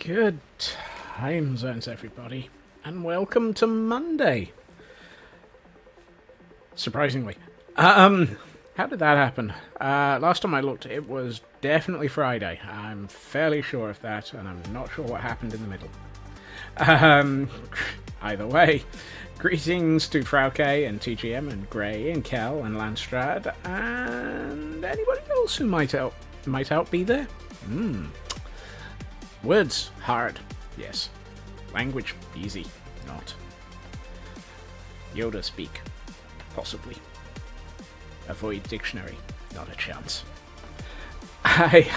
Good time zones, everybody, and welcome to Monday. Surprisingly. How did that happen? Last time I looked, it was definitely Friday. I'm fairly sure of that, and I'm not sure what happened in the middle. Either way, greetings to Frauke and TGM and Gray and Kel and Landstrad and anybody else who might out be there. Words hard, yes. Language easy, not. Yoda speak, possibly. Avoid dictionary, not a chance. I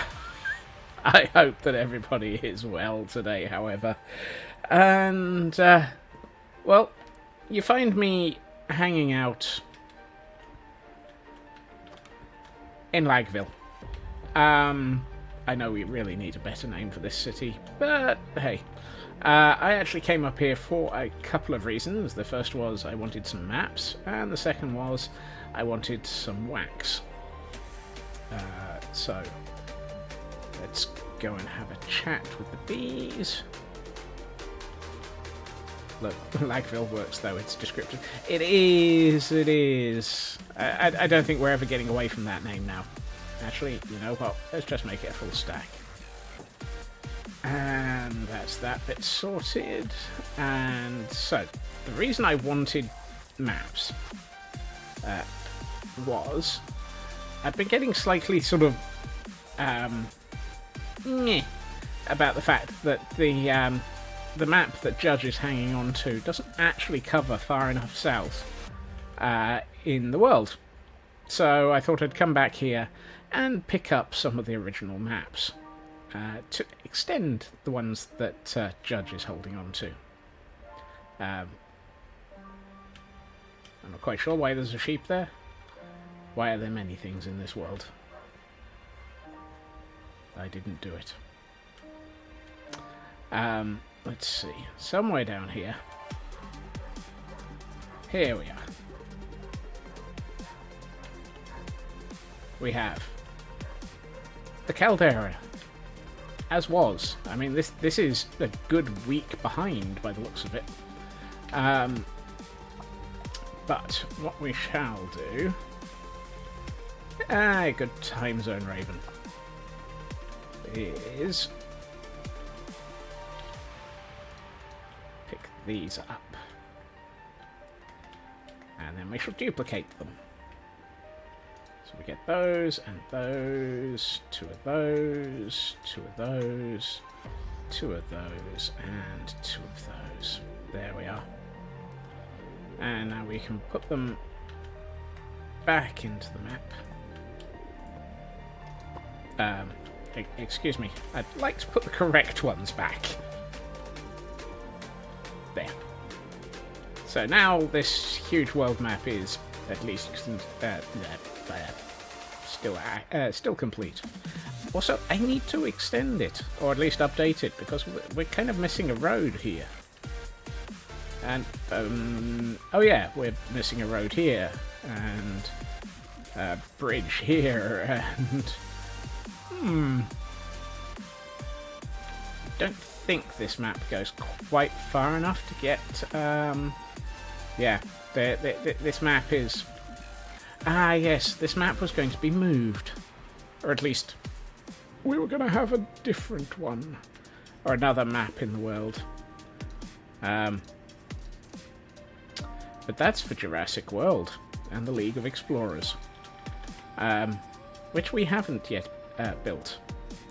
hope that everybody is well today, however. And, well, you find me hanging out in Lagville. I know we really need a better name for this city, but hey. I actually came up here for a couple of reasons. The first was I wanted some maps, and the second was I wanted some wax. So, let's go and have a chat with the bees. Look, Lagville works though, it's descriptive. It is. I don't think we're ever getting away from that name now. Actually, you know what, let's just make it a full stack. And that's that bit sorted. And so, the reason I wanted maps was I've been getting slightly sort of about the fact that the map that Judge is hanging on to doesn't actually cover far enough south in the world. So I thought I'd come back here and pick up some of the original maps to extend the ones that Judge is holding on to. I'm not quite sure why there's a sheep there. Why are there many things in this world? I didn't do it. Let's see. Somewhere down here. Here we are. We have the caldera, as was. I mean, this is a good week behind by the looks of it. But what we shall do... good time zone, Raven. Is... pick these up. And then we shall duplicate them. So we get those, and those, two of those, two of those, two of those, and two of those. There we are. And now we can put them back into the map. Excuse me, I'd like to put the correct ones back. There. So now this huge world map is at least still complete. Also, I need to extend it, or at least update it, because we're kind of missing a road here. And, oh yeah, we're missing a road here, and a bridge here, and... don't think this map goes quite far enough to get, yeah, this map is... yes, this map was going to be moved. Or at least, we were going to have a different one. Or another map in the world. But that's for Jurassic World and the League of Explorers. Which we haven't yet built.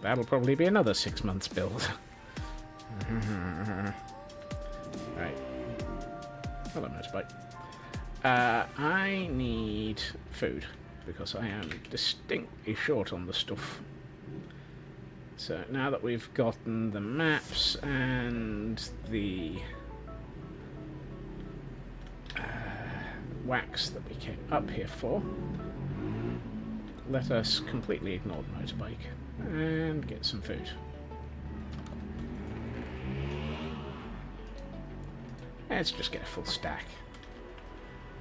That'll probably be another 6 months build. Right. Hello, motorbike. I need food, because I am distinctly short on the stuff. So now that we've gotten the maps and the wax that we came up here for, let us completely ignore the motorbike and get some food. Let's just get a full stack.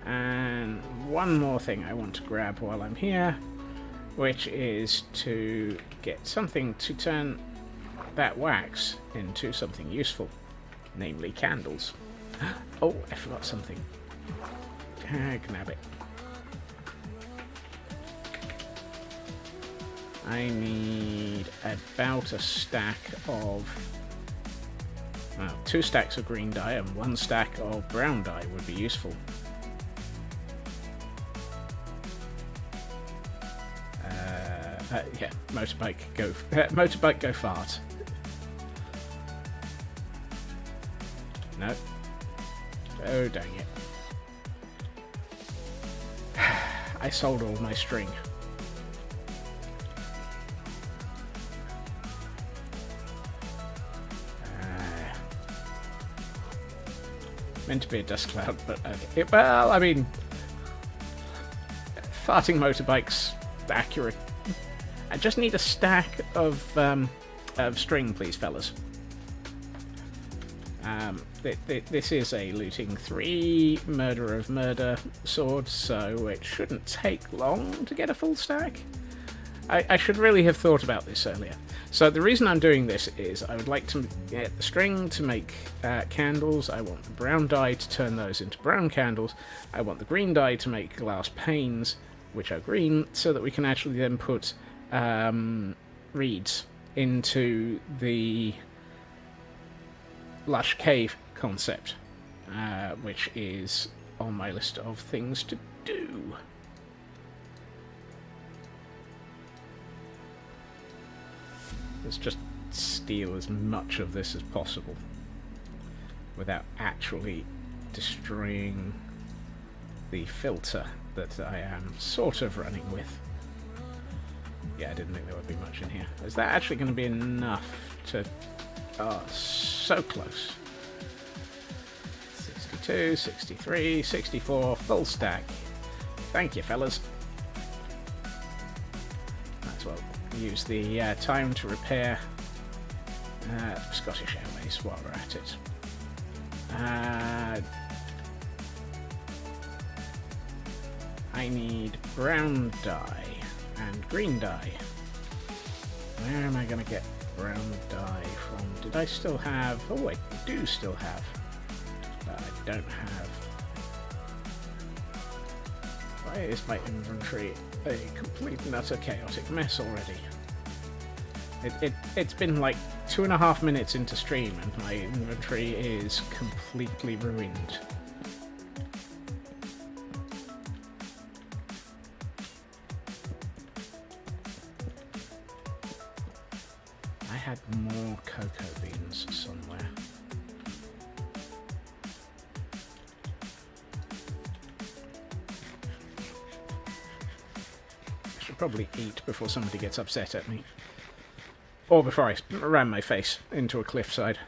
And one more thing I want to grab while I'm here, which is to get something to turn that wax into something useful, namely candles. Oh, I forgot something. Nab it. I need about a stack of... well, 2 stacks of green dye and 1 stack of brown dye would be useful. Yeah, motorbike go fart. No. Oh, dang it. I sold all my string. Meant to be a dust cloud, but okay. Well, I mean, farting motorbikes, accurate. I just need a stack of string, please, fellas. This is a looting 3 murder of murder sword, so it shouldn't take long to get a full stack. I should really have thought about this earlier. So the reason I'm doing this is I would like to get the string to make candles. I want the brown dye to turn those into brown candles. I want the green dye to make glass panes, which are green, so that we can actually then put reeds into the lush cave concept, which is on my list of things to do. Let's just steal as much of this as possible without actually destroying the filter that I am sort of running with. Yeah, I didn't think there would be much in here. Is that actually going to be enough to... oh, so close. 62, 63, 64, full stack. Thank you, fellas. Might as well use the time to repair Scottish Airways while we're at it. I need brown dye and green dye. Where am I going to get brown dye from? Did I still have... oh, I do still have. But I don't have... why is my inventory a complete and utter chaotic mess already? It's been like 2.5 minutes into stream and my inventory is completely ruined. I had more cocoa beans somewhere. I should probably eat before somebody gets upset at me. Or before I ram my face into a cliffside.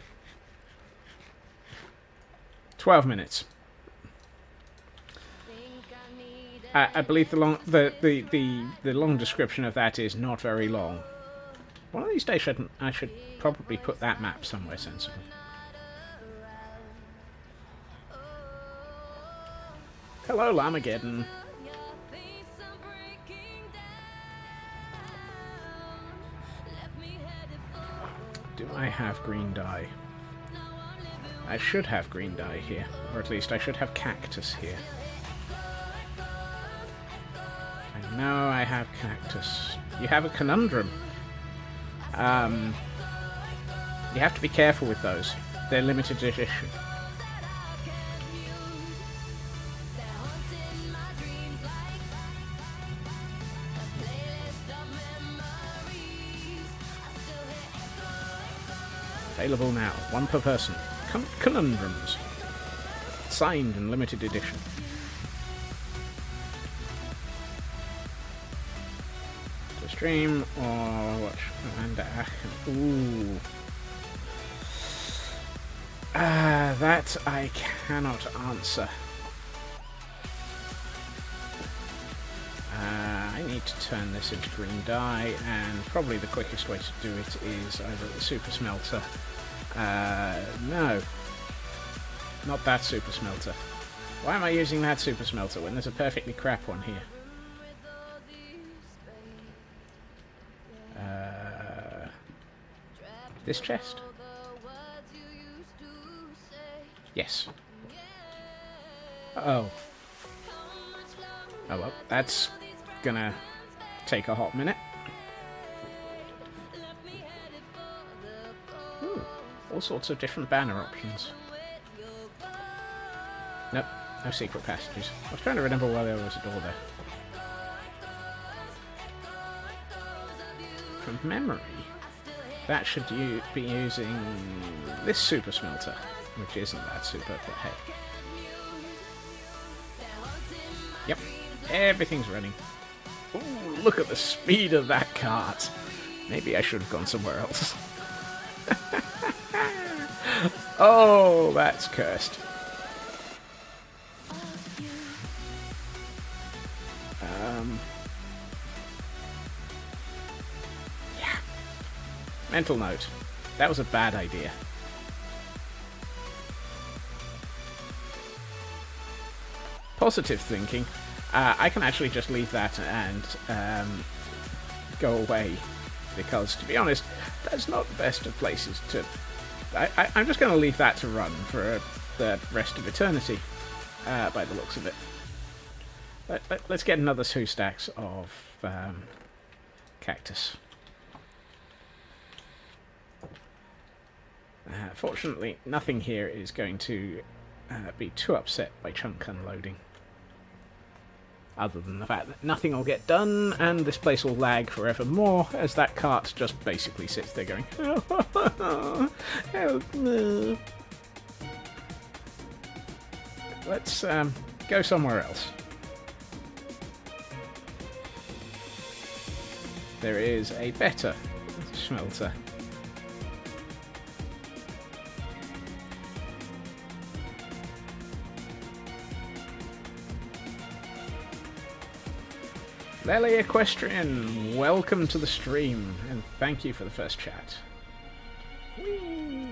12 minutes. I believe the long description of that is not very long. One of these days I should probably put that map somewhere sensible. Hello, Lamageddon. Do I have green dye? I should have green dye here, or at least I should have cactus here. I know I have cactus. You have a conundrum. You have to be careful with those. They're limited edition. Available now, 1 per person. Conundrums. Signed and limited edition. To stream or watch Amanda Aachen. Ooh. That I cannot answer. I need to turn this into green dye, and probably the quickest way to do it is over at the super smelter. No. Not that super smelter. Why am I using that super smelter when there's a perfectly crap one here? This chest? Yes. Oh. Oh well, that's gonna take a hot minute. Ooh, all sorts of different banner options. Nope, no secret passages. I was trying to remember why there was a door there. From memory, that should be using this super smelter, which isn't that super, but hey. Yep, everything's running. Ooh, look at the speed of that cart. Maybe I should have gone somewhere else. Oh, that's cursed. Yeah. Mental note. That was a bad idea. Positive thinking. I can actually just leave that and go away. Because, to be honest, that's not the best of places to... I'm just going to leave that to run for the rest of eternity, by the looks of it. Let's get another 2 stacks of cactus. Fortunately, nothing here is going to be too upset by chunk unloading. Other than the fact that nothing will get done, and this place will lag forevermore, as that cart just basically sits there going, help me. Let's go somewhere else. There is a better smelter. Lely Equestrian, welcome to the stream, and thank you for the first chat. Whee!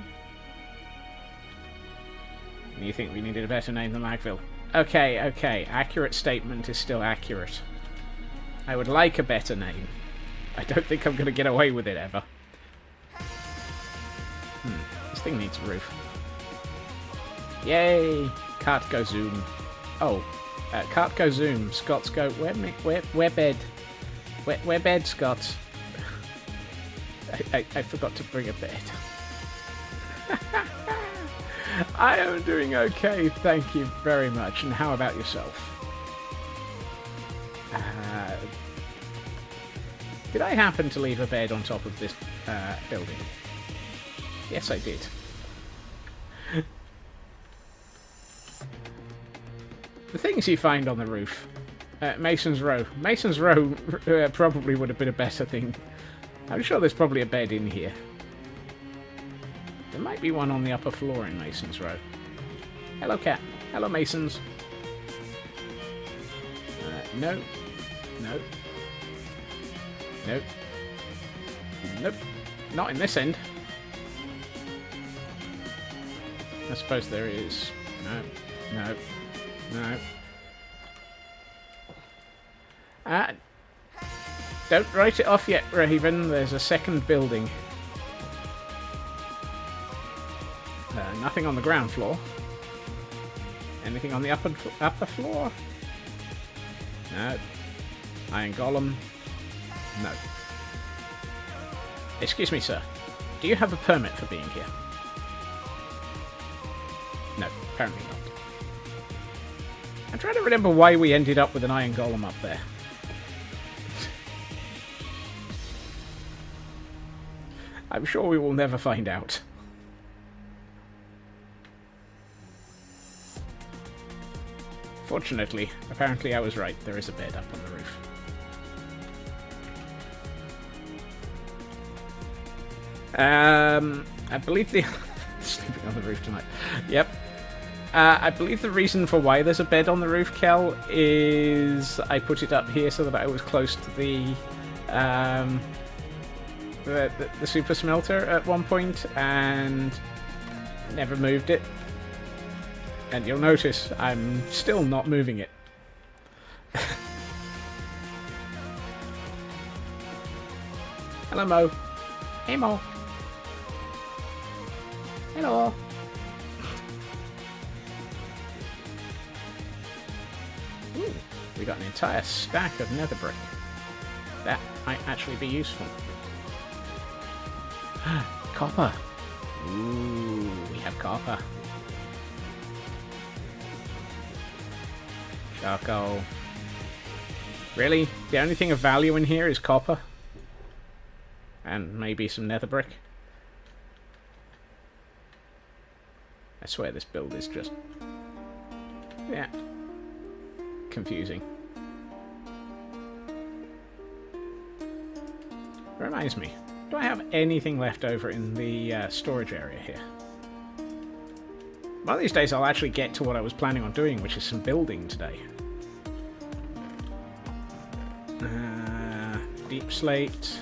You think we needed a better name than Magville? Okay, accurate statement is still accurate. I would like a better name. I don't think I'm going to get away with it ever. This thing needs a roof. Yay! Cart go zoom. Oh. Cart go zoom. Scots go. Where bed? Where bed, Scots? I forgot to bring a bed. I am doing okay, thank you very much. And how about yourself? Did I happen to leave a bed on top of this building? Yes, I did. The things you find on the roof. Mason's Row. Mason's Row probably would have been a better thing. I'm sure there's probably a bed in here. There might be one on the upper floor in Mason's Row. Hello, cat. Hello, Masons. No. No. Nope. Nope. Not in this end. I suppose there is. No. No. No. Don't write it off yet, Raven. There's a second building. Nothing on the ground floor. Anything on the upper floor? No. Iron Golem. No. Excuse me, sir. Do you have a permit for being here? No, apparently not. I'm trying to remember why we ended up with an Iron Golem up there. I'm sure we will never find out. Fortunately, apparently I was right. There is a bed up on the roof. I believe the... sleeping on the roof tonight. Yep. I believe the reason for why there's a bed on the roof, Kel, is I put it up here so that I was close to the super smelter at one point and never moved it. And you'll notice I'm still not moving it. Hello, Mo. Hey, Mo. Hello. Ooh, we got an entire stack of nether brick. That might actually be useful. Copper. Ooh, we have copper. Charcoal. Really? The only thing of value in here is copper? And maybe some nether brick? I swear this build is just... yeah. Confusing. Reminds me, do I have anything left over in the storage area here? One of these days I'll actually get to what I was planning on doing, which is some building today. Deep slate,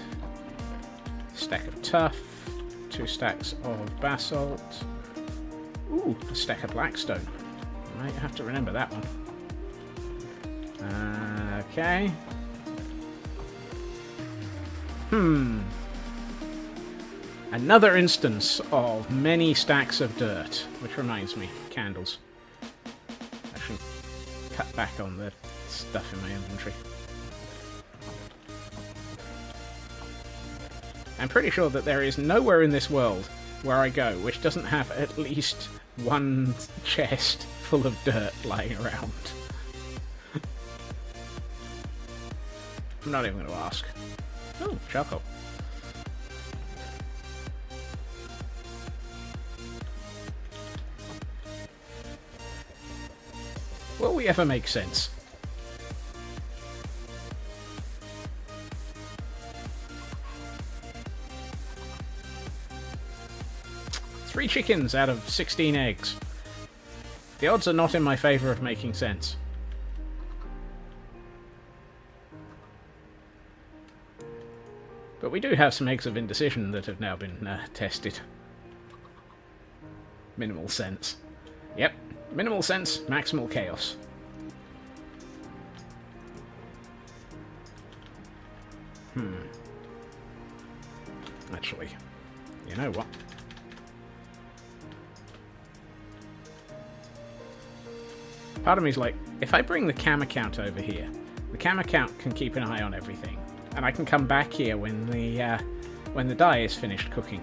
stack of tuff, 2 stacks of basalt. Ooh, a stack of blackstone. Might have to remember that one. Okay. Another instance of many stacks of dirt, which reminds me, candles. I should cut back on the stuff in my inventory. I'm pretty sure that there is nowhere in this world where I go which doesn't have at least one chest full of dirt lying around. I'm not even going to ask. Oh, charcoal. Will we ever make sense? Three chickens out of 16 eggs. The odds are not in my favour of making sense. But we do have some eggs of indecision that have now been tested. Minimal sense. Yep, minimal sense, maximal chaos. Actually, you know what? Part of me is like, if I bring the cam account over here, the cam account can keep an eye on everything, and I can come back here when the dye is finished cooking.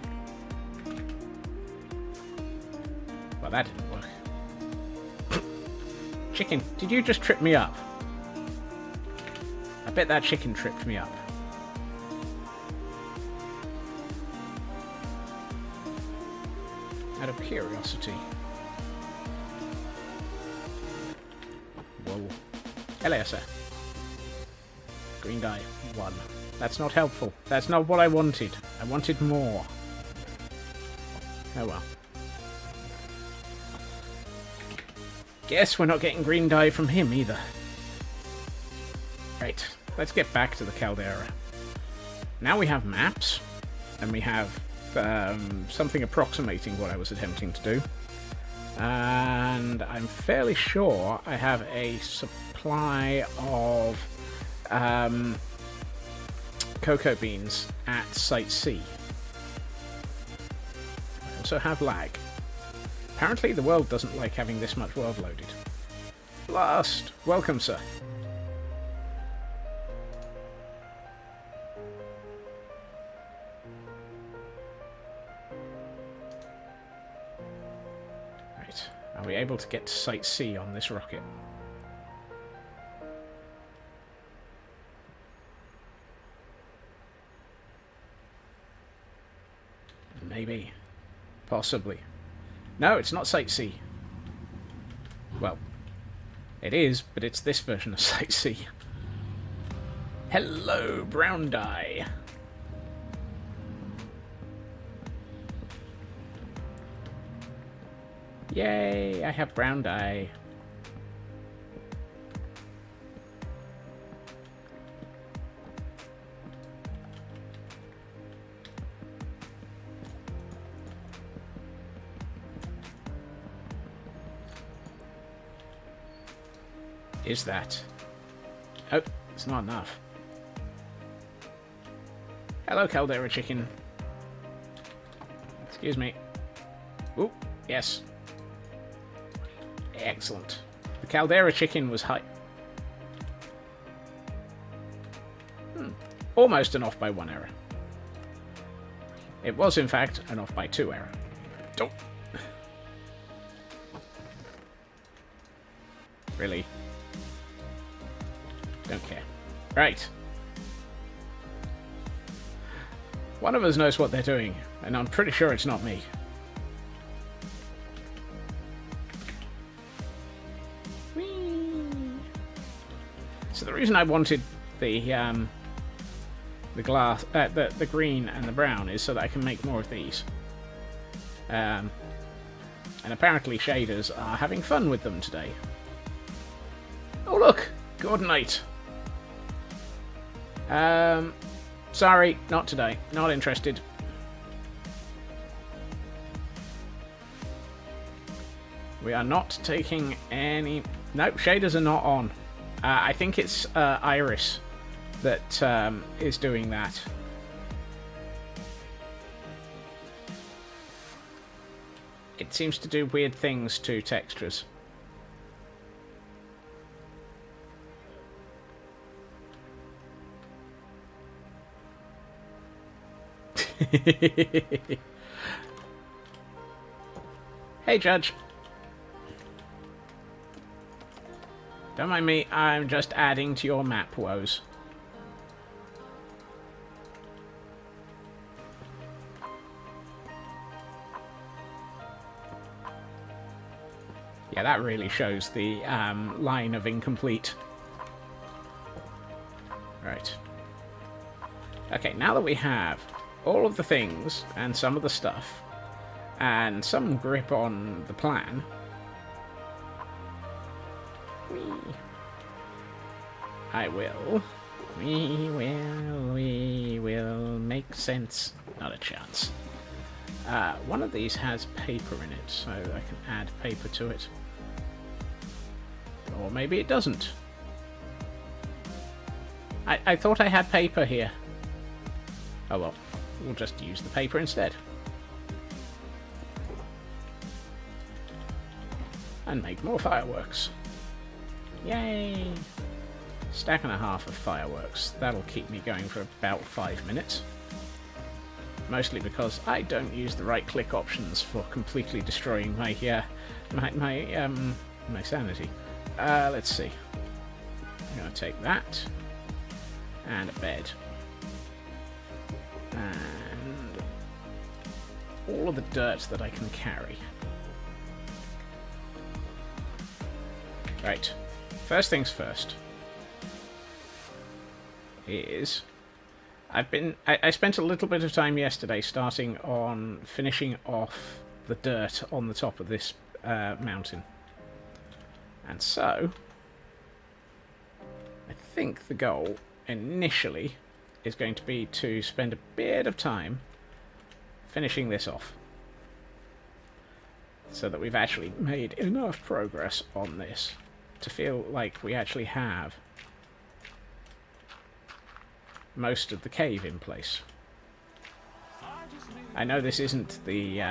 Well, that didn't work. Chicken, did you just trip me up? I bet that chicken tripped me up. Out of curiosity. Whoa. Hello, sir. Green dye, 1. That's not helpful. That's not what I wanted. I wanted more. Oh well. Guess we're not getting green dye from him either. Right, let's get back to the caldera. Now we have maps, and we have something approximating what I was attempting to do. And I'm fairly sure I have a supply of cocoa beans at Site C. I also have lag. Apparently the world doesn't like having this much world loaded. Blast! Welcome, sir. Right. Are we able to get to Site C on this rocket? Maybe. Possibly. No, it's not Site C. Well, it is, but it's this version of Site C. Hello, brown dye. Yay, I have brown dye. Is that? Oh, it's not enough. Hello, Caldera chicken. Excuse me. Ooh, yes. Excellent. The Caldera chicken was high. Almost an off by 1 error. It was, in fact, an off by 2 error. Oh. Really? Don't care. Right. One of us knows what they're doing, and I'm pretty sure it's not me. Whee! So the reason I wanted the glass, the green and the brown is so that I can make more of these. And apparently shaders are having fun with them today. Oh look! Good night. Sorry, not today. Not interested. We are not taking any... Nope, shaders are not on. I think it's Iris that is doing that. It seems to do weird things to textures. Hey, Judge. Don't mind me, I'm just adding to your map woes. Yeah, that really shows the line of incomplete. Right. Okay, now that we have all of the things and some of the stuff and some grip on the plan, we will make sense. Not a chance. One of these has paper in it, so I can add paper to it. Or maybe it doesn't. I thought I had paper here. Oh well, we'll just use the paper instead. And make more fireworks. Yay! Stack and a half of fireworks. That'll keep me going for about 5 minutes. Mostly because I don't use the right-click options for completely destroying my my sanity. Let's see. I'm going to take that and a bed and all of the dirt that I can carry. Right. First things first is I spent a little bit of time yesterday starting on finishing off the dirt on the top of this mountain. And so, I think the goal initially is going to be to spend a bit of time finishing this off. So that we've actually made enough progress on this to feel like we actually have most of the cave in place. I know this isn't the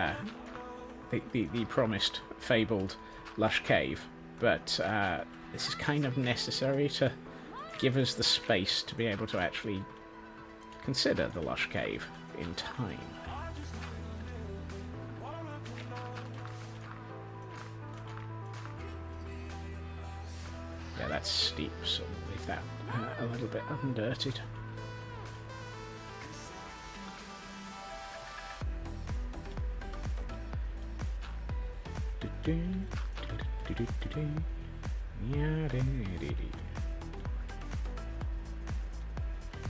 promised, fabled, lush cave, but this is kind of necessary to give us the space to be able to actually consider the lush cave in time. Yeah, that's steep, so we'll leave that a little bit undirted.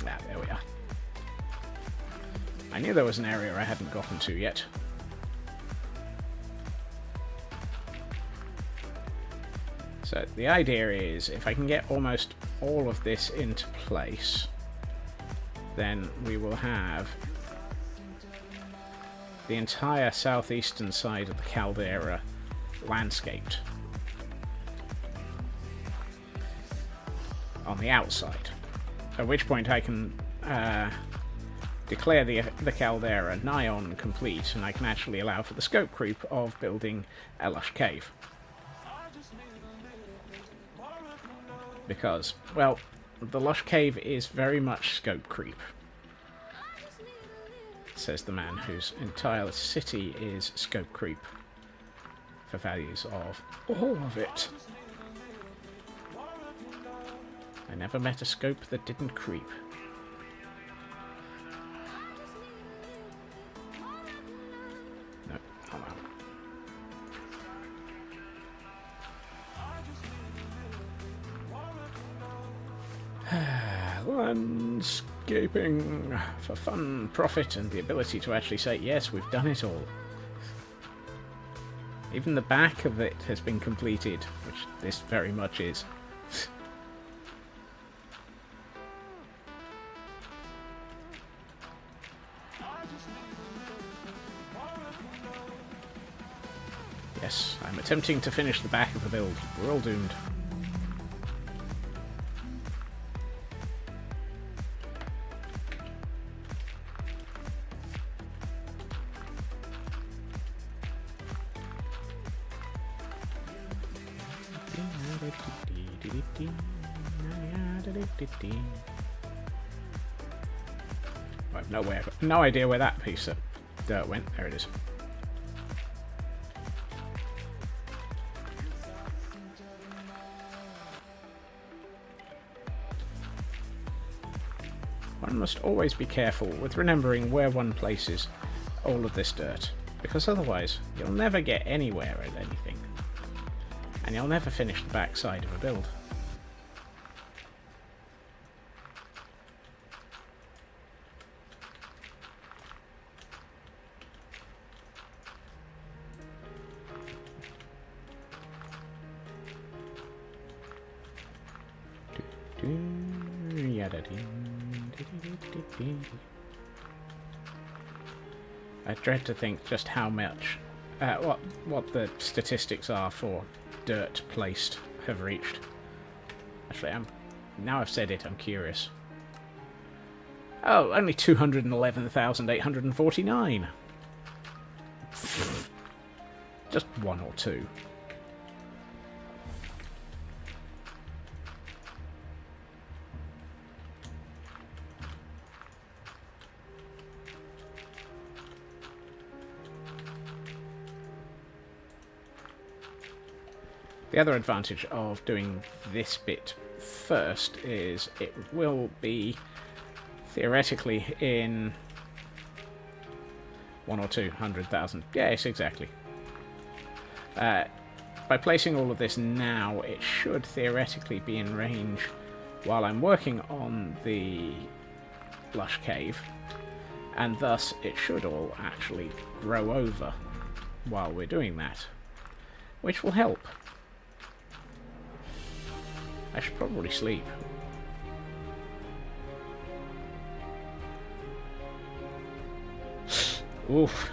Ah, there we are. I knew there was an area I hadn't gotten to yet. So the idea is, if I can get almost all of this into place, then we will have the entire southeastern side of the caldera landscaped on the outside. At which point I can declare the caldera nigh on complete, and I can actually allow for the scope creep of building a lush cave. Because, well, the lush cave is very much scope creep, says the man whose entire city is scope creep for values of all of it. I never met a scope that didn't creep. No, oh well. Landscaping for fun, profit, and the ability to actually say, yes, we've done it all. Even the back of it has been completed, which this very much is. Yes, I'm attempting to finish the back of the build. We're all doomed. I have no idea where that piece of dirt went. There it is. One must always be careful with remembering where one places all of this dirt, because otherwise you'll never get anywhere at anything, and you'll never finish the back side of a build. I dread to think just how much, what the statistics are for dirt placed have reached. Actually, now I've said it, I'm curious. Oh, only 211,849. Just one or two. The other advantage of doing this bit first is it will be theoretically in 1 or 200,000. Yes, exactly. By placing all of this now, it should theoretically be in range while I'm working on the lush cave, and thus it should all actually grow over while we're doing that, which will help. I should probably sleep. Oof.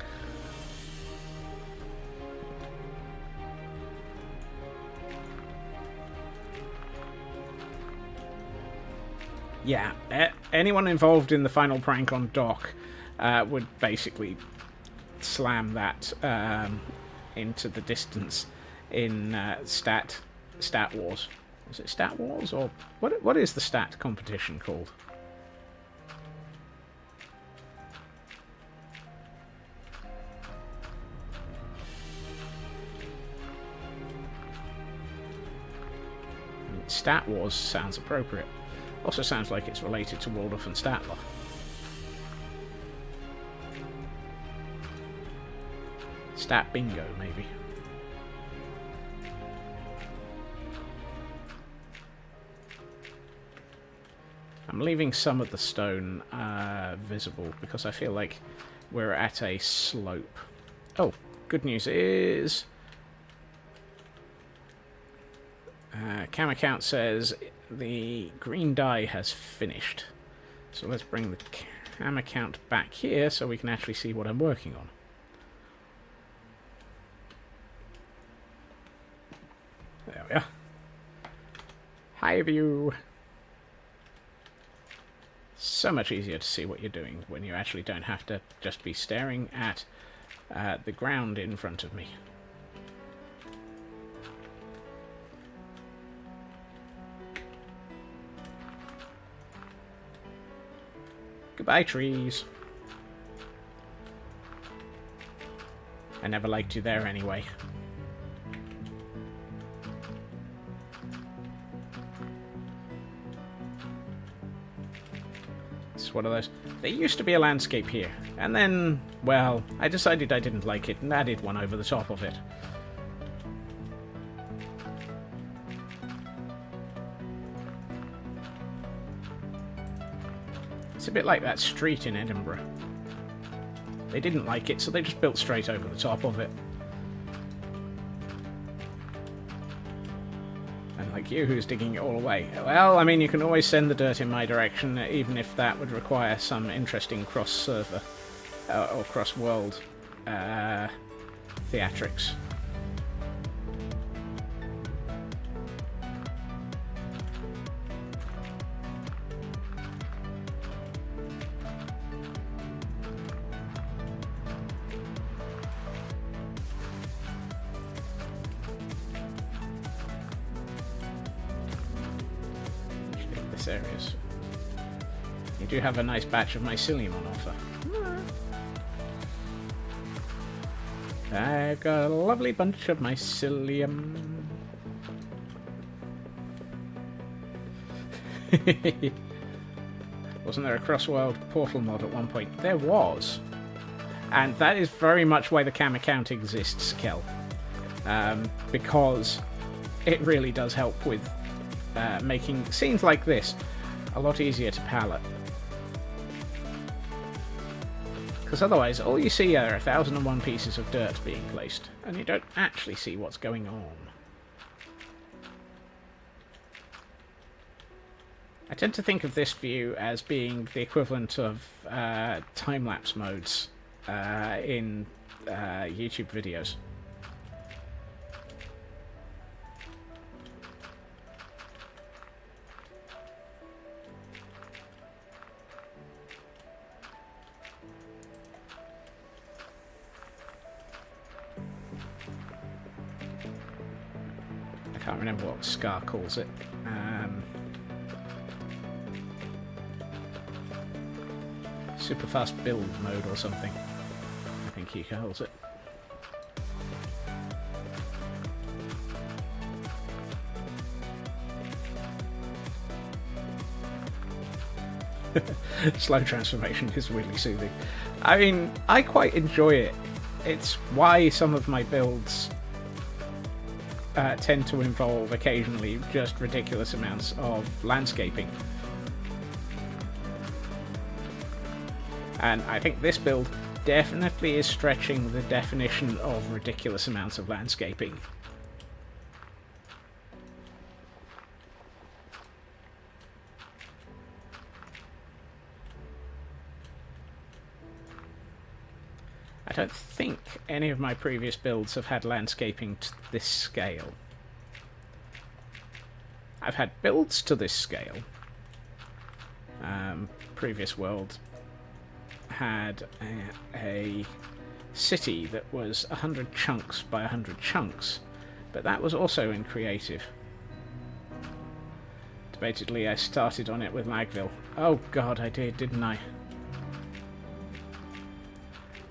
Yeah, anyone involved in the final prank on Doc would basically slam that into the distance in Stat Wars. Is it Stat Wars, or what is the stat competition called? Stat Wars sounds appropriate. Also sounds like it's related to Waldorf and Statler. Stat Bingo, maybe. I'm leaving some of the stone visible because I feel like we're at a slope. Oh, good news is cam account says the green dye has finished. So let's bring the cam account back here so we can actually see what I'm working on. There we are. Hi view. so much easier to see what you're doing when you actually don't have to just be staring at the ground in front of me. Goodbye, trees. I never liked you there anyway. It's one of those. There used to be a landscape here, and then, well, I decided I didn't like it and added one over the top of it. It's a bit like that street in Edinburgh. They didn't like it, so they just built straight over the top of it. And like you, who's digging it all away. Well, I mean, you can always send the dirt in my direction, even if that would require some interesting cross-server or cross-world theatrics. Areas. You do have a nice batch of mycelium on offer. I've got a lovely bunch of mycelium. Wasn't there a cross-world portal mod at one point? There was. And that is very much why the cam account exists, Kel. Because it really does help with making scenes like this a lot easier to palette. Because otherwise, all you see are 1001 pieces of dirt being placed, and you don't actually see what's going on. I tend to think of this view as being the equivalent of time-lapse modes in YouTube videos. I can't remember what Scar calls it. Super fast build mode or something. I think he calls it. Slow transformation is really soothing. I mean, I quite enjoy it. It's why some of my builds tend to involve occasionally just ridiculous amounts of landscaping. And I think this build definitely is stretching the definition of ridiculous amounts of landscaping. I don't think any of my previous builds have had landscaping to this scale. I've had builds to this scale. Previous world had a city that was 100 chunks by 100 chunks, but that was also in creative. Debatedly, I started on it with Lagville. Oh god, I did, didn't I?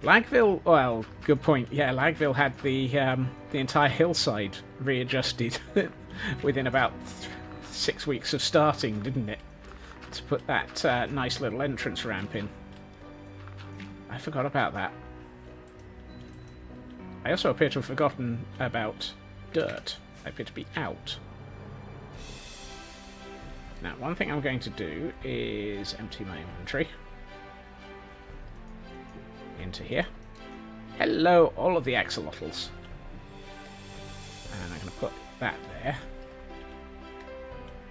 Lagville, well, good point. Yeah, Lagville had the entire hillside readjusted within about 6 weeks of starting, didn't it? To put that nice little entrance ramp in. I forgot about that. I also appear to have forgotten about dirt. I appear to be out. Now, one thing I'm going to do is empty my inventory. Into here. Hello, all of the axolotls. And I'm going to put that there.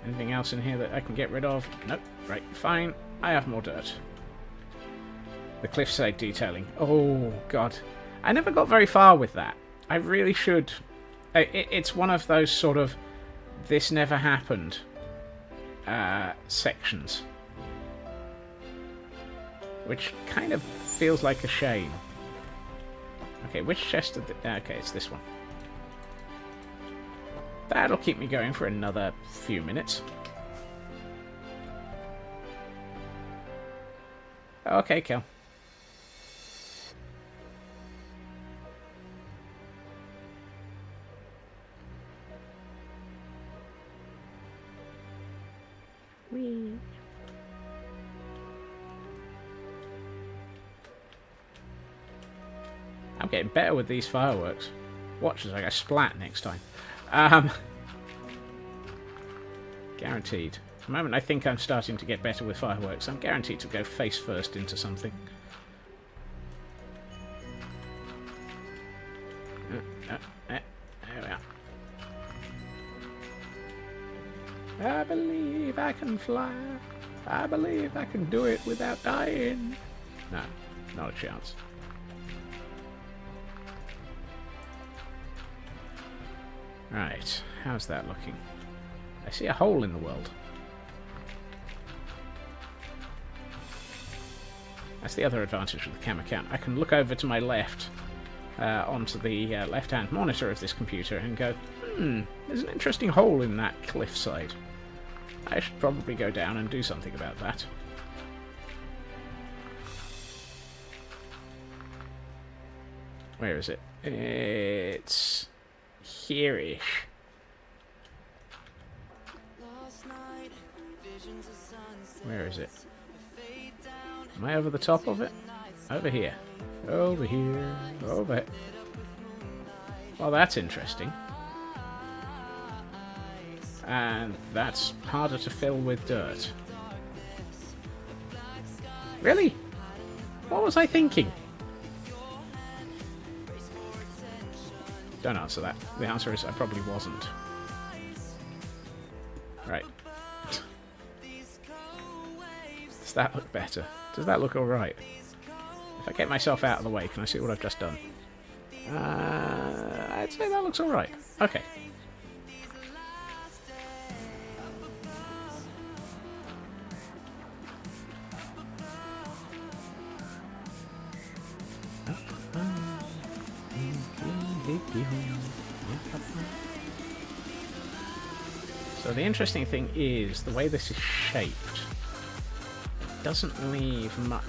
Anything else in here that I can get rid of? Nope. Right, fine. I have more dirt. The cliffside detailing. Oh, God. I never got very far with that. I really should. It's one of those sort of this never happened sections. which kind of feels like a shame. Okay, which chest did okay, it's this one. That'll keep me going for another few minutes. Okay, kill. Whee. I'm getting better with these fireworks. Watch as I go splat next time. Guaranteed. At the moment I think I'm starting to get better with fireworks. I'm guaranteed to go face first into something. There we are. I believe I can fly. I believe I can do it without dying. No, not a chance. Right, how's that looking? I see a hole in the world. That's the other advantage of the camera count. I can look over to my left, onto the left-hand monitor of this computer and go, there's an interesting hole in that cliffside. I should probably go down and do something about that. Where is it? It's here-ish. Where is it? Am I over the top of it? Over here. Over here. Over here. Well, that's interesting. And that's harder to fill with dirt. Really? What was I thinking? Don't answer that. The answer is I probably wasn't. Right. Does that look better? Does that look alright? If I get myself out of the way, can I see what I've just done? I'd say that looks alright. Okay. So the interesting thing is the way this is shaped. It doesn't leave much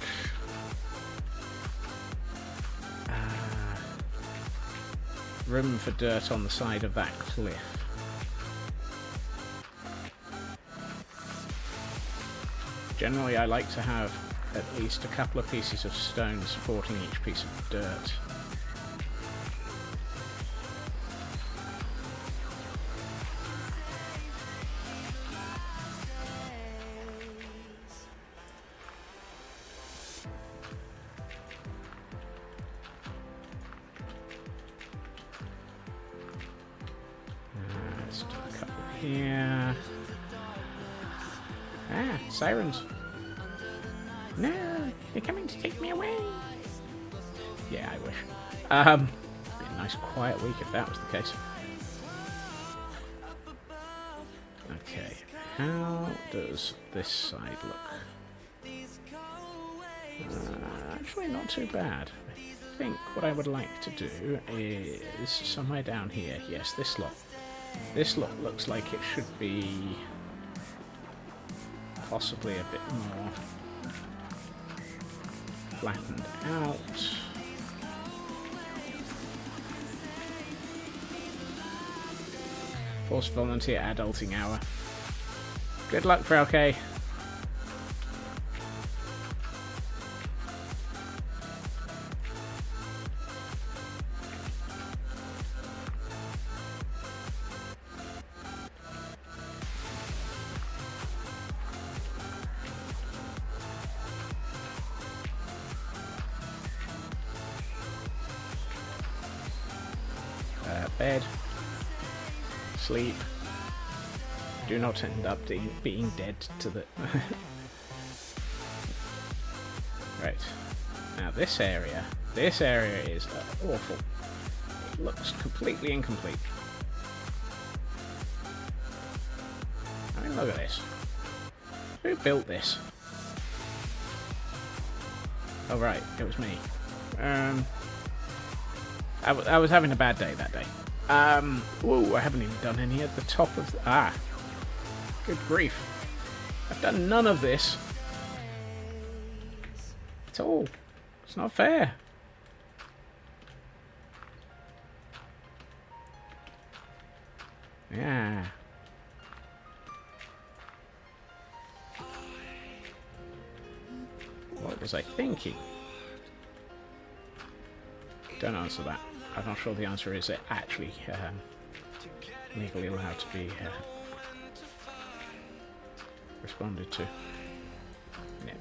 room for dirt on the side of that cliff. Generally, I like to have at least a couple of pieces of stone supporting each piece of dirt. Let's do a couple here. Ah, sirens. No, they're coming to take me away. Yeah, I wish. Be a nice quiet week if that was the case. Okay, how does this side look? Actually, not too bad. I think what I would like to do is somewhere down here. Yes, this lot. This lot looks like it should be possibly a bit more flattened out. Forced volunteer adulting hour. Good luck, Frelke. Bed. Sleep. Do not end up being dead to the... Right. Now this area is awful. It looks completely incomplete. I mean, look at this. Who built this? Oh right, it was me. I was having a bad day that day. Whoa, I haven't even done any at the top of... good grief. I've done none of this. At all. It's not fair. Yeah. What was I thinking? Don't answer that. I'm not sure the answer is actually legally allowed to be responded to. Yeah.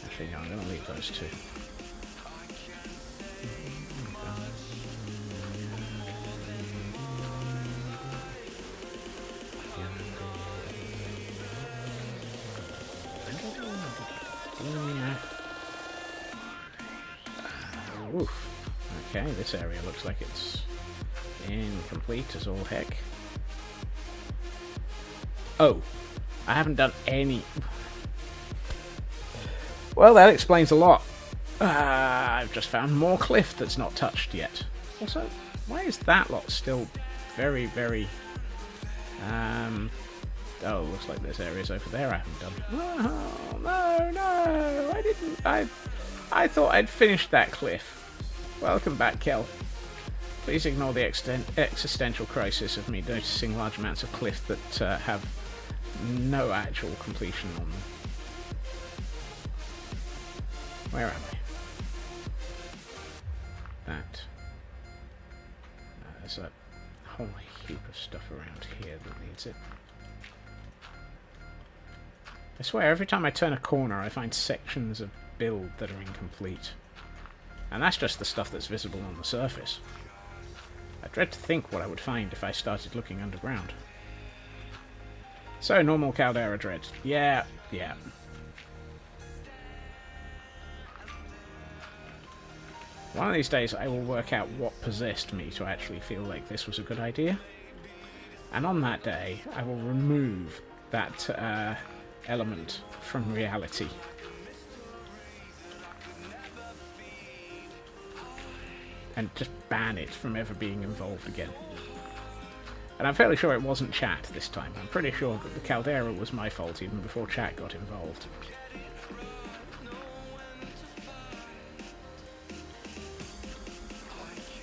Actually, no, I'm going to leave those two. Oof. Okay, this area looks like it's incomplete as all heck. Oh, I haven't done any... Well, that explains a lot. I've just found more cliff that's not touched yet. Also, why is that lot still very, very... Oh, looks like there's areas over there I haven't done. Oh, no, I didn't... I thought I'd finished that cliff. Welcome back, Kel. Please ignore the existential crisis of me noticing large amounts of cliff that have no actual completion on them. Where am I? That. There's a whole heap of stuff around here that needs it. I swear, every time I turn a corner, I find sections of build that are incomplete. And that's just the stuff that's visible on the surface. I dread to think what I would find if I started looking underground. So, normal caldera dread. Yeah. One of these days I will work out what possessed me to actually feel like this was a good idea. And on that day, I will remove that element from reality. And just ban it from ever being involved again. And I'm fairly sure it wasn't chat this time. I'm pretty sure that the caldera was my fault even before chat got involved.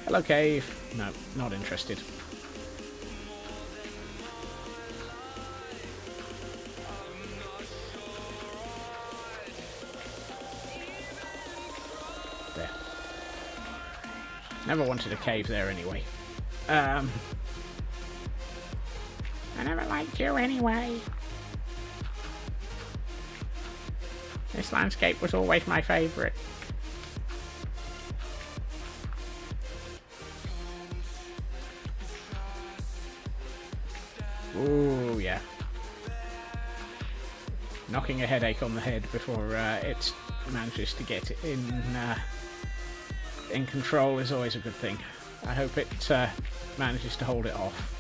Hello, cave. No, not interested. There. Never wanted a cave there anyway. I never liked you anyway. This landscape was always my favourite. Ooh, yeah. Knocking a headache on the head before it manages to get in control is always a good thing. I hope it manages to hold it off.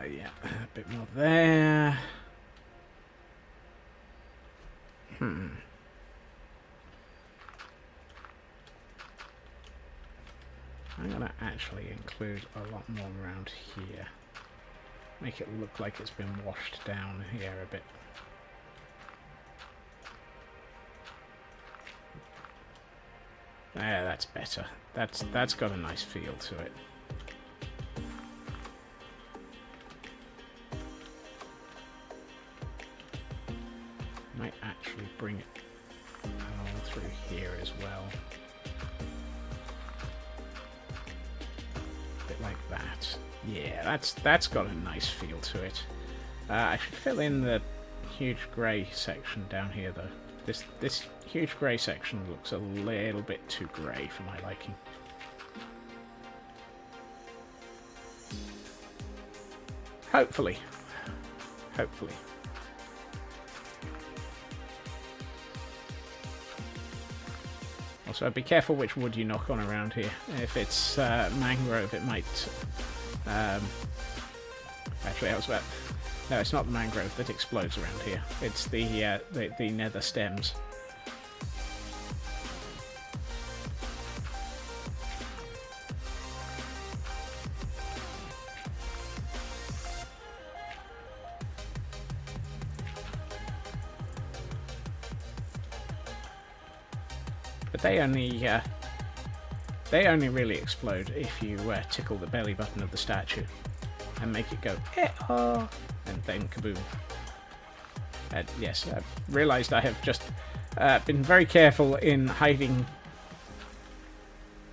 Yeah, a bit more there. I'm going to actually include a lot more around here. Make it look like it's been washed down here a bit. Yeah, that's better. That's got a nice feel to it. Might actually bring it all through here as well. A bit like that. Yeah, that's got a nice feel to it. I should fill in the huge grey section down here though. This huge grey section looks a little bit too grey for my liking. Hopefully. Hopefully. Also, be careful which wood you knock on around here. If it's mangrove, it might... actually, I was about... No, it's not the mangrove that explodes around here. It's the nether stems. But they only really explode if you tickle the belly button of the statue and make it go eh-oh, and then kaboom. Yes, I've realised I have just been very careful in hiding.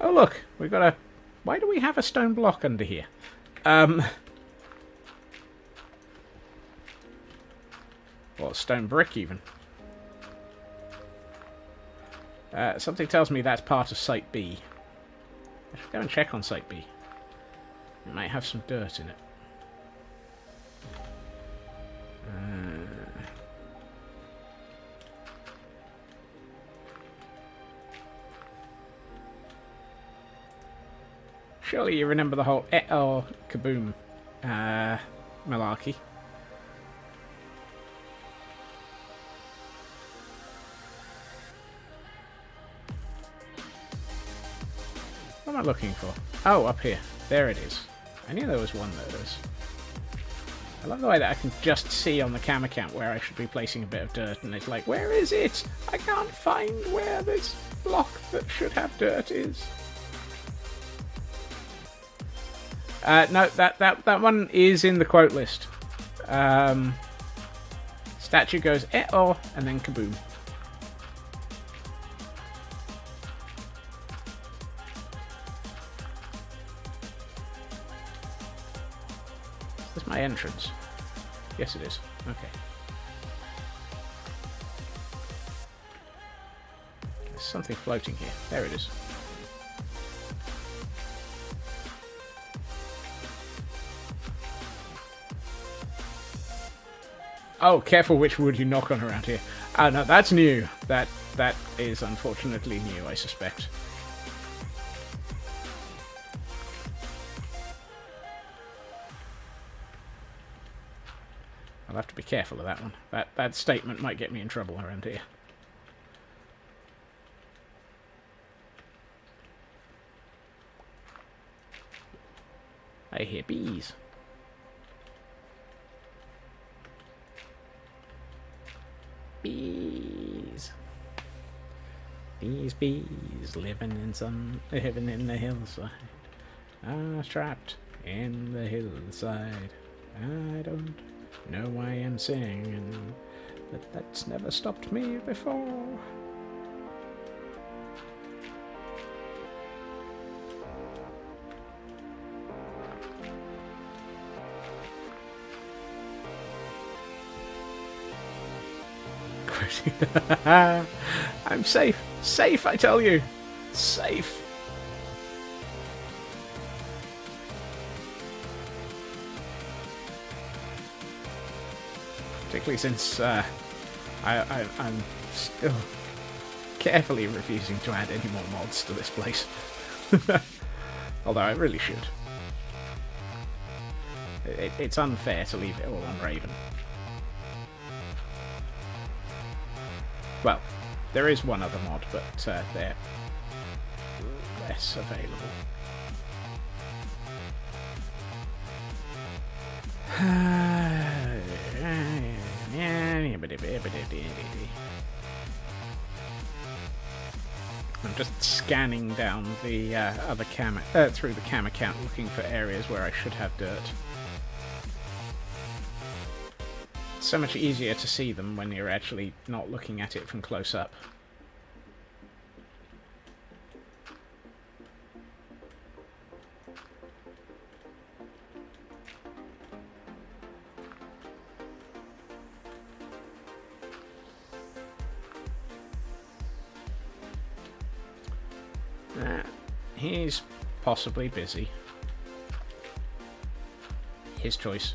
Oh look, we've got a... Why do we have a stone block under here? Well, stone brick even. Something tells me that's part of Site B. I should go and check on Site B. It might have some dirt in it. Surely you remember the whole eh-oh kaboom malarkey. What am I looking for? Oh, up here. There it is. I knew there was one of those. I love the way that I can just see on the camera count where I should be placing a bit of dirt, and it's like, where is it? I can't find where this block that should have dirt is. No, that one is in the quote list. Statue goes eh-oh, and then kaboom. That's my entrance. Yes, it is. Okay. There's something floating here. There it is. Oh, careful which wood you knock on around here. Oh, no, that's new. That is unfortunately new, I suspect. I'll have to be careful of that one. That statement might get me in trouble around here. I hear bees. Bees. These bees living in the hillside. Ah, trapped in the hillside. I don't know why I'm singing, but that's never stopped me before. I'm safe. Safe, I tell you. Safe. Particularly since I'm still carefully refusing to add any more mods to this place. Although I really should. It's unfair to leave it all on Raven. Well, there is one other mod, but they're less available. I'm just scanning down the other cam through the cam account, looking for areas where I should have dirt. It's so much easier to see them when you're actually not looking at it from close up. He's possibly busy. His choice.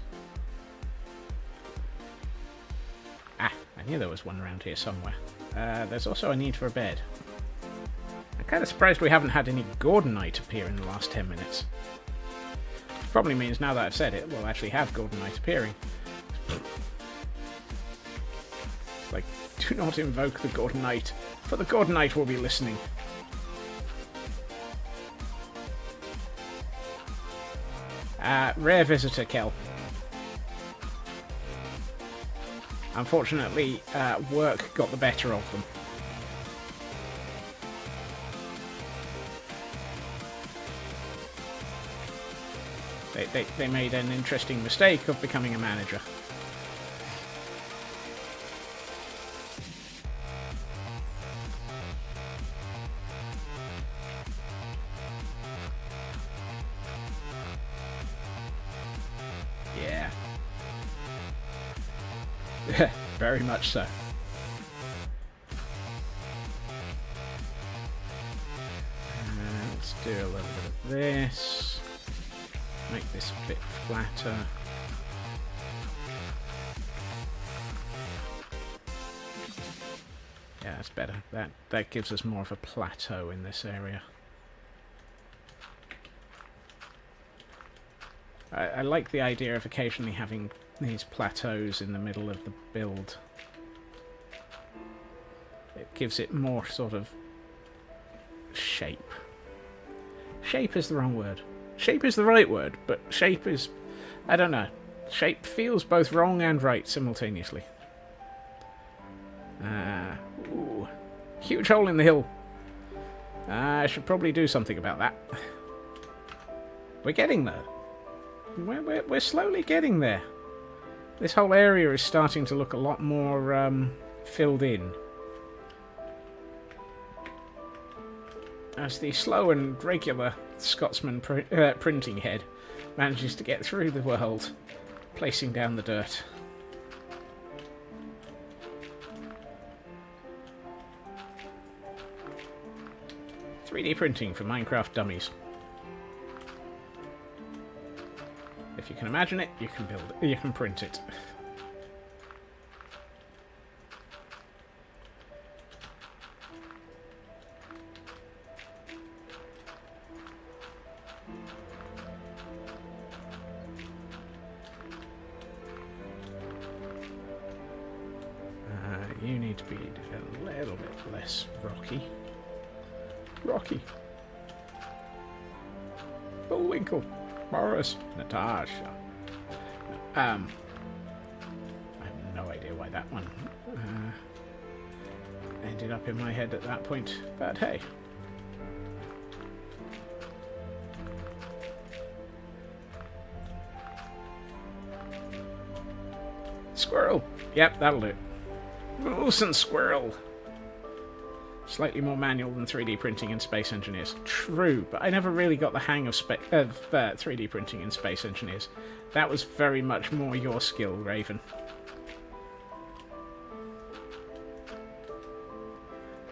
I knew there was one around here somewhere. There's also a need for a bed. I'm kind of surprised we haven't had any Gordonite appear in the last 10 minutes. Probably means now that I've said it, we'll actually have Gordonite appearing. Like, do not invoke the Gordonite, for the Gordonite will be listening. Rare visitor, Kel. Unfortunately, work got the better of them. They made an interesting mistake of becoming a manager. Yeah. Very much so. Let's do a little bit of this. Make this a bit flatter. Yeah, that's better. That gives us more of a plateau in this area. I like the idea of occasionally having these plateaus in the middle of the build. It gives it more sort of shape. Shape is the wrong word. Shape is the right word, but shape is... I don't know. Shape feels both wrong and right simultaneously. Ooh. Huge hole in the hill. I should probably do something about that. We're getting there. We're slowly getting there. This whole area is starting to look a lot more filled in. As the slow and regular Scotsman printing head manages to get through the world, placing down the dirt. "3D printing for Minecraft dummies." If you can imagine it, you can build it. You can print it. You need to be a little bit less rocky. Rocky. Bullwinkle. Morris. Natasha. I have no idea why that one ended up in my head at that point, but hey. Squirrel. Yep, that'll do. Wilson Squirrel. Slightly more manual than 3D printing in Space Engineers. True, but I never really got the hang of 3D printing in Space Engineers. That was very much more your skill, Raven.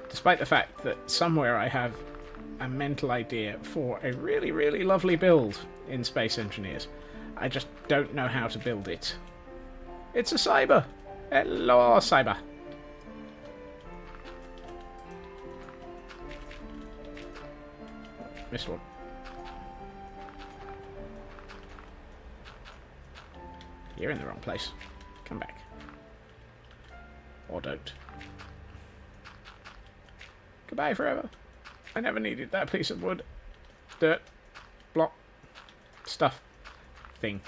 Despite the fact that somewhere I have a mental idea for a really, really lovely build in Space Engineers, I just don't know how to build it. It's a cyber! Hello, cyber! Missed one. You're in the wrong place. Come back. Or don't. Goodbye forever. I never needed that piece of wood. Dirt. Block. Stuff. Thing.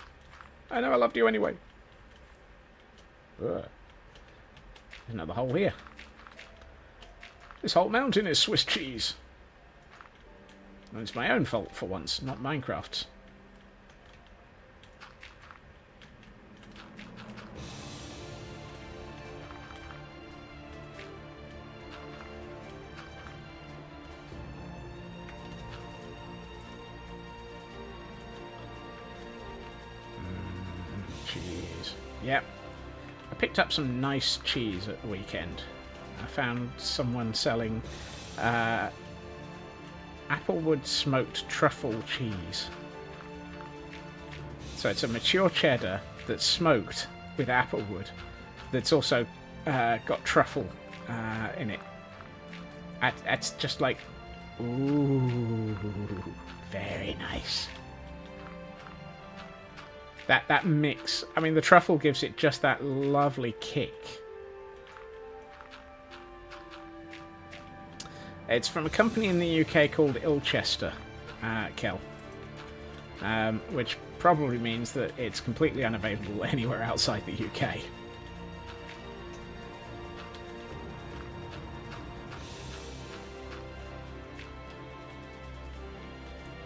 I know I loved you anyway. Ugh. There's another hole here. This whole mountain is Swiss cheese. And it's my own fault for once, not Minecraft's. Cheese. Yep. I picked up some nice cheese at the weekend. I found someone selling Applewood smoked truffle cheese. So it's a mature cheddar that's smoked with applewood, that's also got truffle in it. It's just like, ooh, very nice. That mix. I mean, the truffle gives it just that lovely kick. It's from a company in the UK called Ilchester, Kel. Which probably means that it's completely unavailable anywhere outside the UK.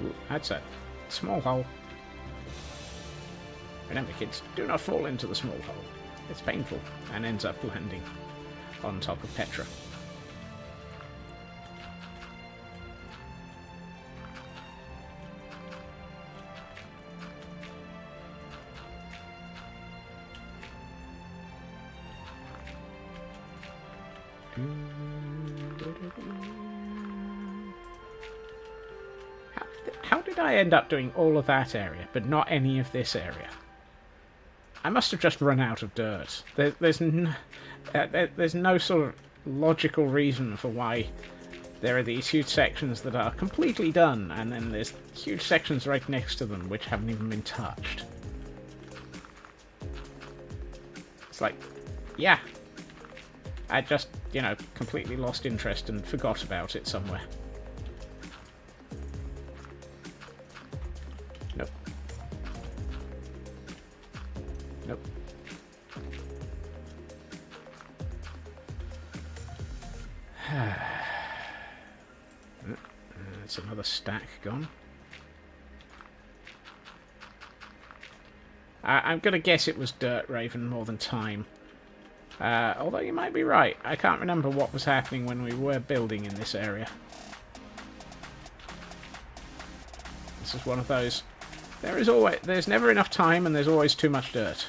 Ooh, that's a small hole. Remember, kids, do not fall into the small hole. It's painful and ends up landing on top of Petra. How did I end up doing all of that area, but not any of this area? I must have just run out of dirt. There's no sort of logical reason for why there are these huge sections that are completely done, and then there's huge sections right next to them which haven't even been touched. It's like, yeah. I just, completely lost interest and forgot about it somewhere. Nope. Nope. That's another stack gone. I'm going to guess it was dirt, Raven, more than time. Although you might be right. I can't remember what was happening when we were building in this area. This is one of those... There's never enough time and there's always too much dirt.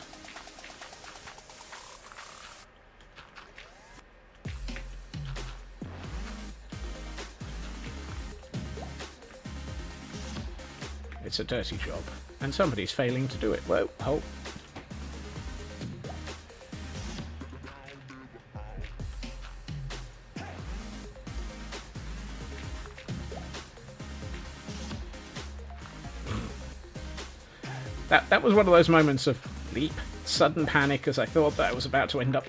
It's a dirty job. And somebody's failing to do it. Whoa, hold. That was one of those moments of leap, sudden panic as I thought that I was about to end up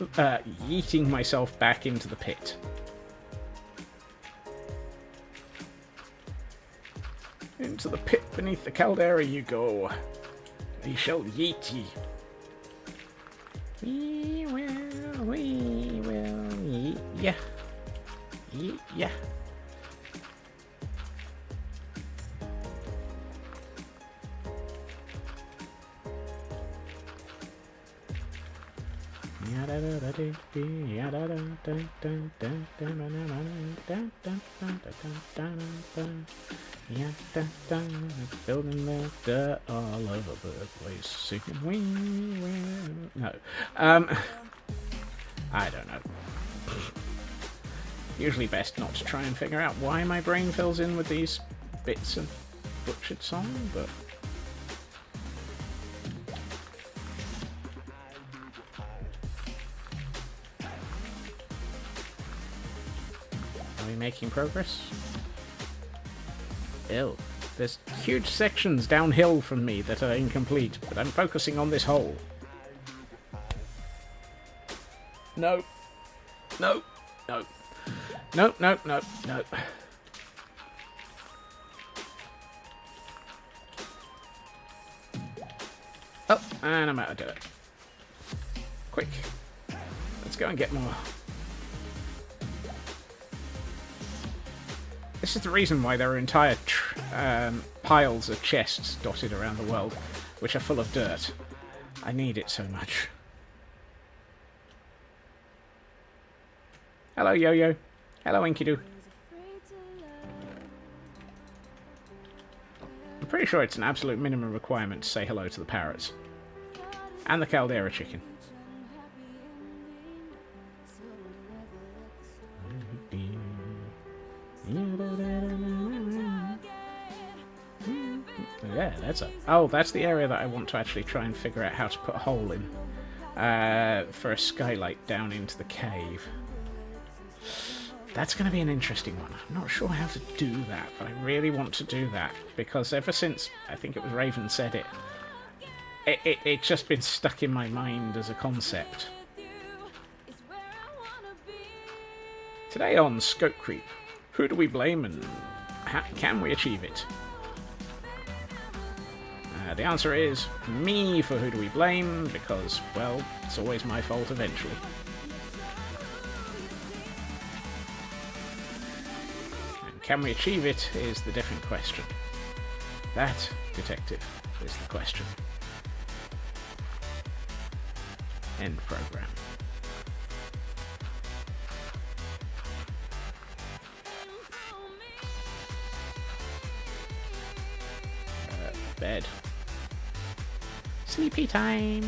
yeeting myself back into the pit. Into the pit beneath the caldera you go. We shall yeet ye. We will yeet ya. Yeet ya. Building the dirt all over the place, singing we will. No, I don't know. Usually best not to try and figure out why my brain fills in with these bits of butchered song, but. Are we making progress? Ew. There's huge sections downhill from me that are incomplete, but I'm focusing on this hole. No. No. No. No, no, no, no. Oh, and I'm out of dirt. Quick. Let's go and get more. This is the reason why there are entire piles of chests dotted around the world, which are full of dirt. I need it so much. Hello, Yo-Yo. Hello, Enkidu. I'm pretty sure it's an absolute minimum requirement to say hello to the parrots. And the Caldera chicken. Yeah, that's a... Oh, that's the area that I want to actually try and figure out how to put a hole in. for a skylight down into the cave. That's going to be an interesting one. I'm not sure how to do that, but I really want to do that, because ever since, I think it was Raven said it's just been stuck in my mind as a concept. Today on Scope Creep, who do we blame and how can we achieve it? The answer is me for who do we blame, because, well, it's always my fault eventually. And can we achieve it is the different question. That, detective, is the question. End program. Bed. Sleepy time.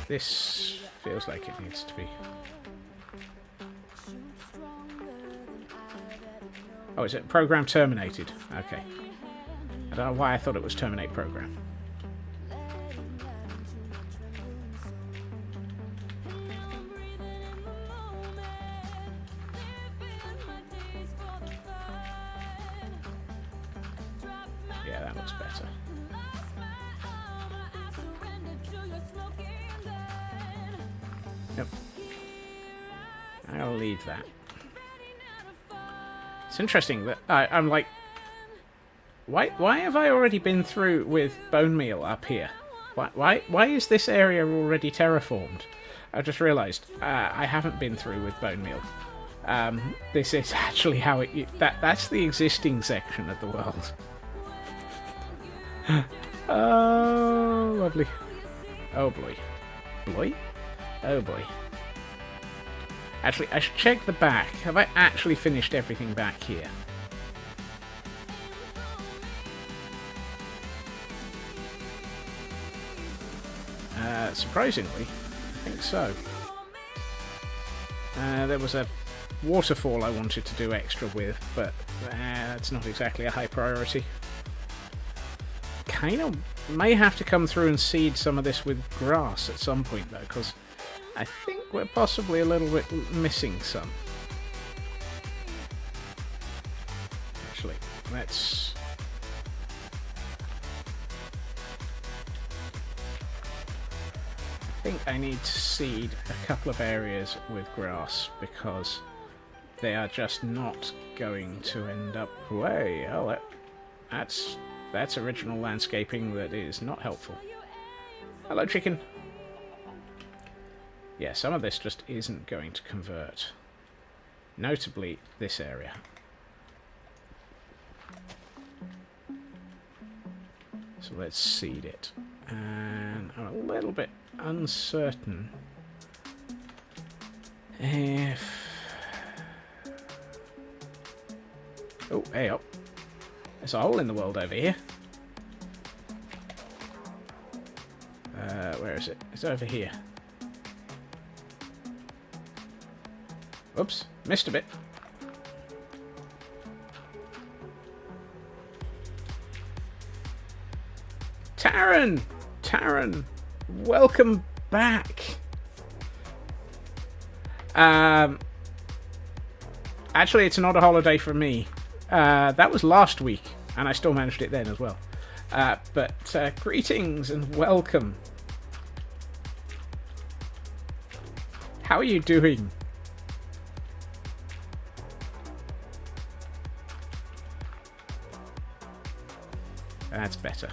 This feels like it needs to be. Oh, is it program terminated? Okay. I don't know why I thought it was terminate program. Yeah, that looks better. Yep. I'll leave that. It's interesting that I'm like, why have I already been through with bone meal up here? Why is this area already terraformed? I just realised I haven't been through with bone meal. This is actually how that's the existing section of the world. Oh, lovely. Oh boy. Boy? Oh boy. Actually, I should check the back. Have I actually finished everything back here? Surprisingly, I think so. There was a waterfall I wanted to do extra with, but that's not exactly a high priority. Kind of may have to come through and seed some of this with grass at some point, though, because I think we're possibly a little bit missing some. Actually, let's... I think I need to seed a couple of areas with grass, because they are just not going to end up... Way. Oh, that's original landscaping that is not helpful. Hello, chicken. Yeah, some of this just isn't going to convert. Notably, this area. So let's seed it. And I'm a little bit uncertain if... Oh, hey up. There's a hole in the world over here. Where is it? It's over here. Oops, missed a bit. Taran, welcome back. Actually, it's not a holiday for me. That was last week, and I still managed it then as well. But greetings and welcome. How are you doing? That's better.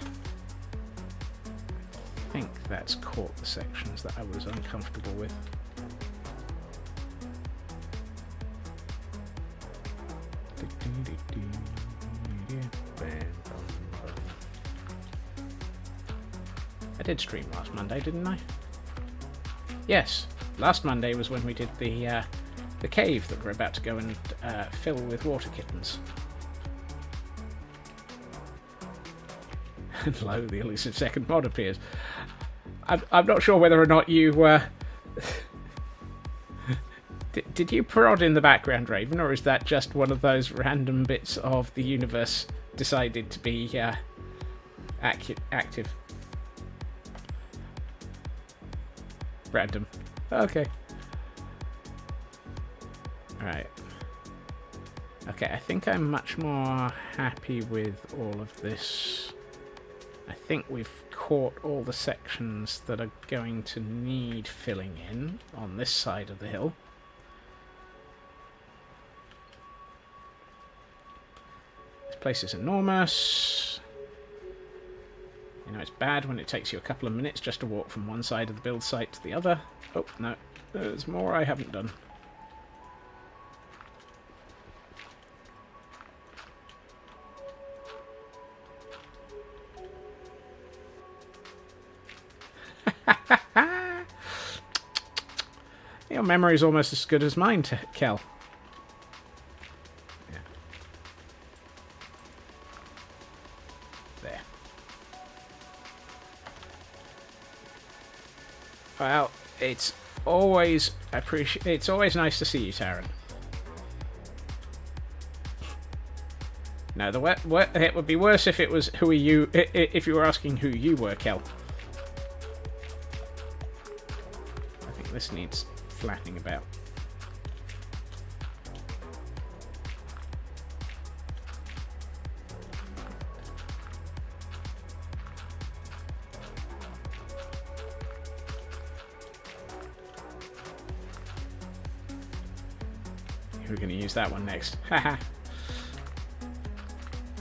I think that's caught the sections that I was uncomfortable with. I did stream last Monday, didn't I? Yes, last Monday was when we did the cave that we're about to go and fill with water kittens. And lo, the elusive second mod appears. I'm not sure whether or not you Did you prod in the background, Raven, or is that just one of those random bits of the universe decided to be active? Random. Okay. Alright. Okay, I think I'm much more happy with all of this. I think we've caught all the sections that are going to need filling in on this side of the hill. This place is enormous. You know, it's bad when it takes you a couple of minutes just to walk from one side of the build site to the other. Oh, no. There's more I haven't done. Your memory's almost as good as mine, Kel. Yeah. There. Well, it's always it's always nice to see you, Taryn. No, it would be worse if it was who are you if you were asking who you were, Kel. I think this needs flattening about. We're going to use that one next. Haha.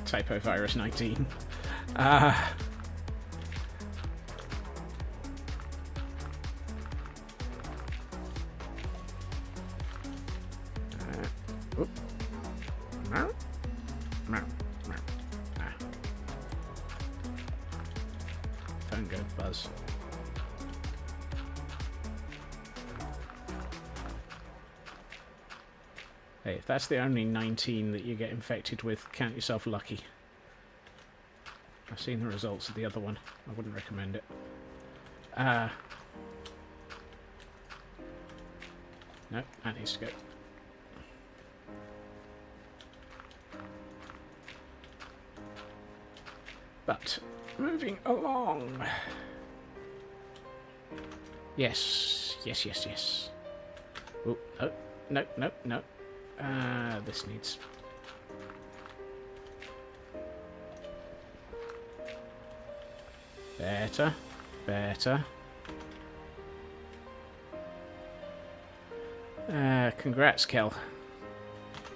Typo virus 19. Phone go buzz. Hey, if that's the only 19 that you get infected with, count yourself lucky. I've seen the results of the other one. I wouldn't recommend it. No, that needs to go. But, moving along. Yes, yes, yes, yes. Oh, no, no, no, no. This needs... Better, better. Congrats, Kel.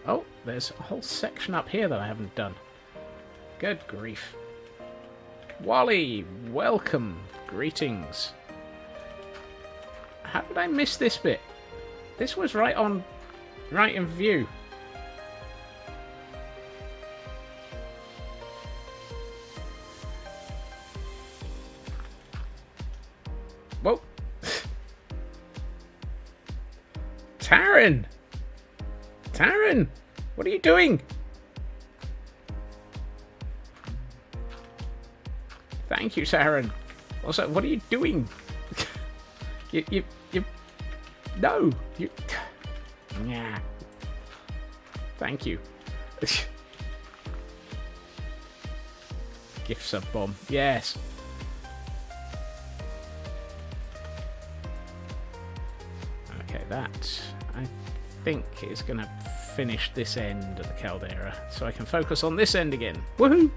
Oh, there's a whole section up here that I haven't done. Good grief. Wally, welcome. Greetings. How did I miss this bit? This was right in view. Whoa. Taryn! Taryn! What are you doing? Thank you, Taryn. Also, what are you doing? you... No! You... Yeah. Thank you. Gift sub bomb. Yes. Okay, that I think is going to finish this end of the caldera, so I can focus on this end again. Woohoo!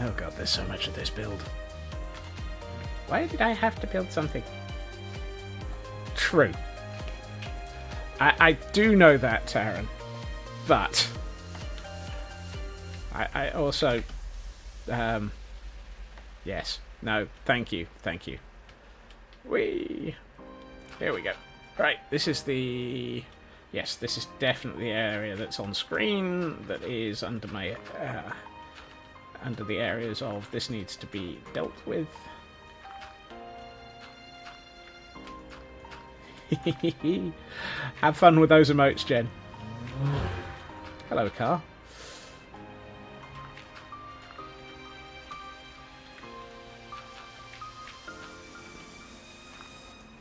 Oh god, there's so much of this build. Why did I have to build something? True. I do know that, Taryn. But I also yes. No, thank you. Thank you. Here we go. Right, this is the... Yes, this is definitely the area that's on screen that is under my under the areas of this needs to be dealt with. Have fun with those emotes, Jen. Hello, car.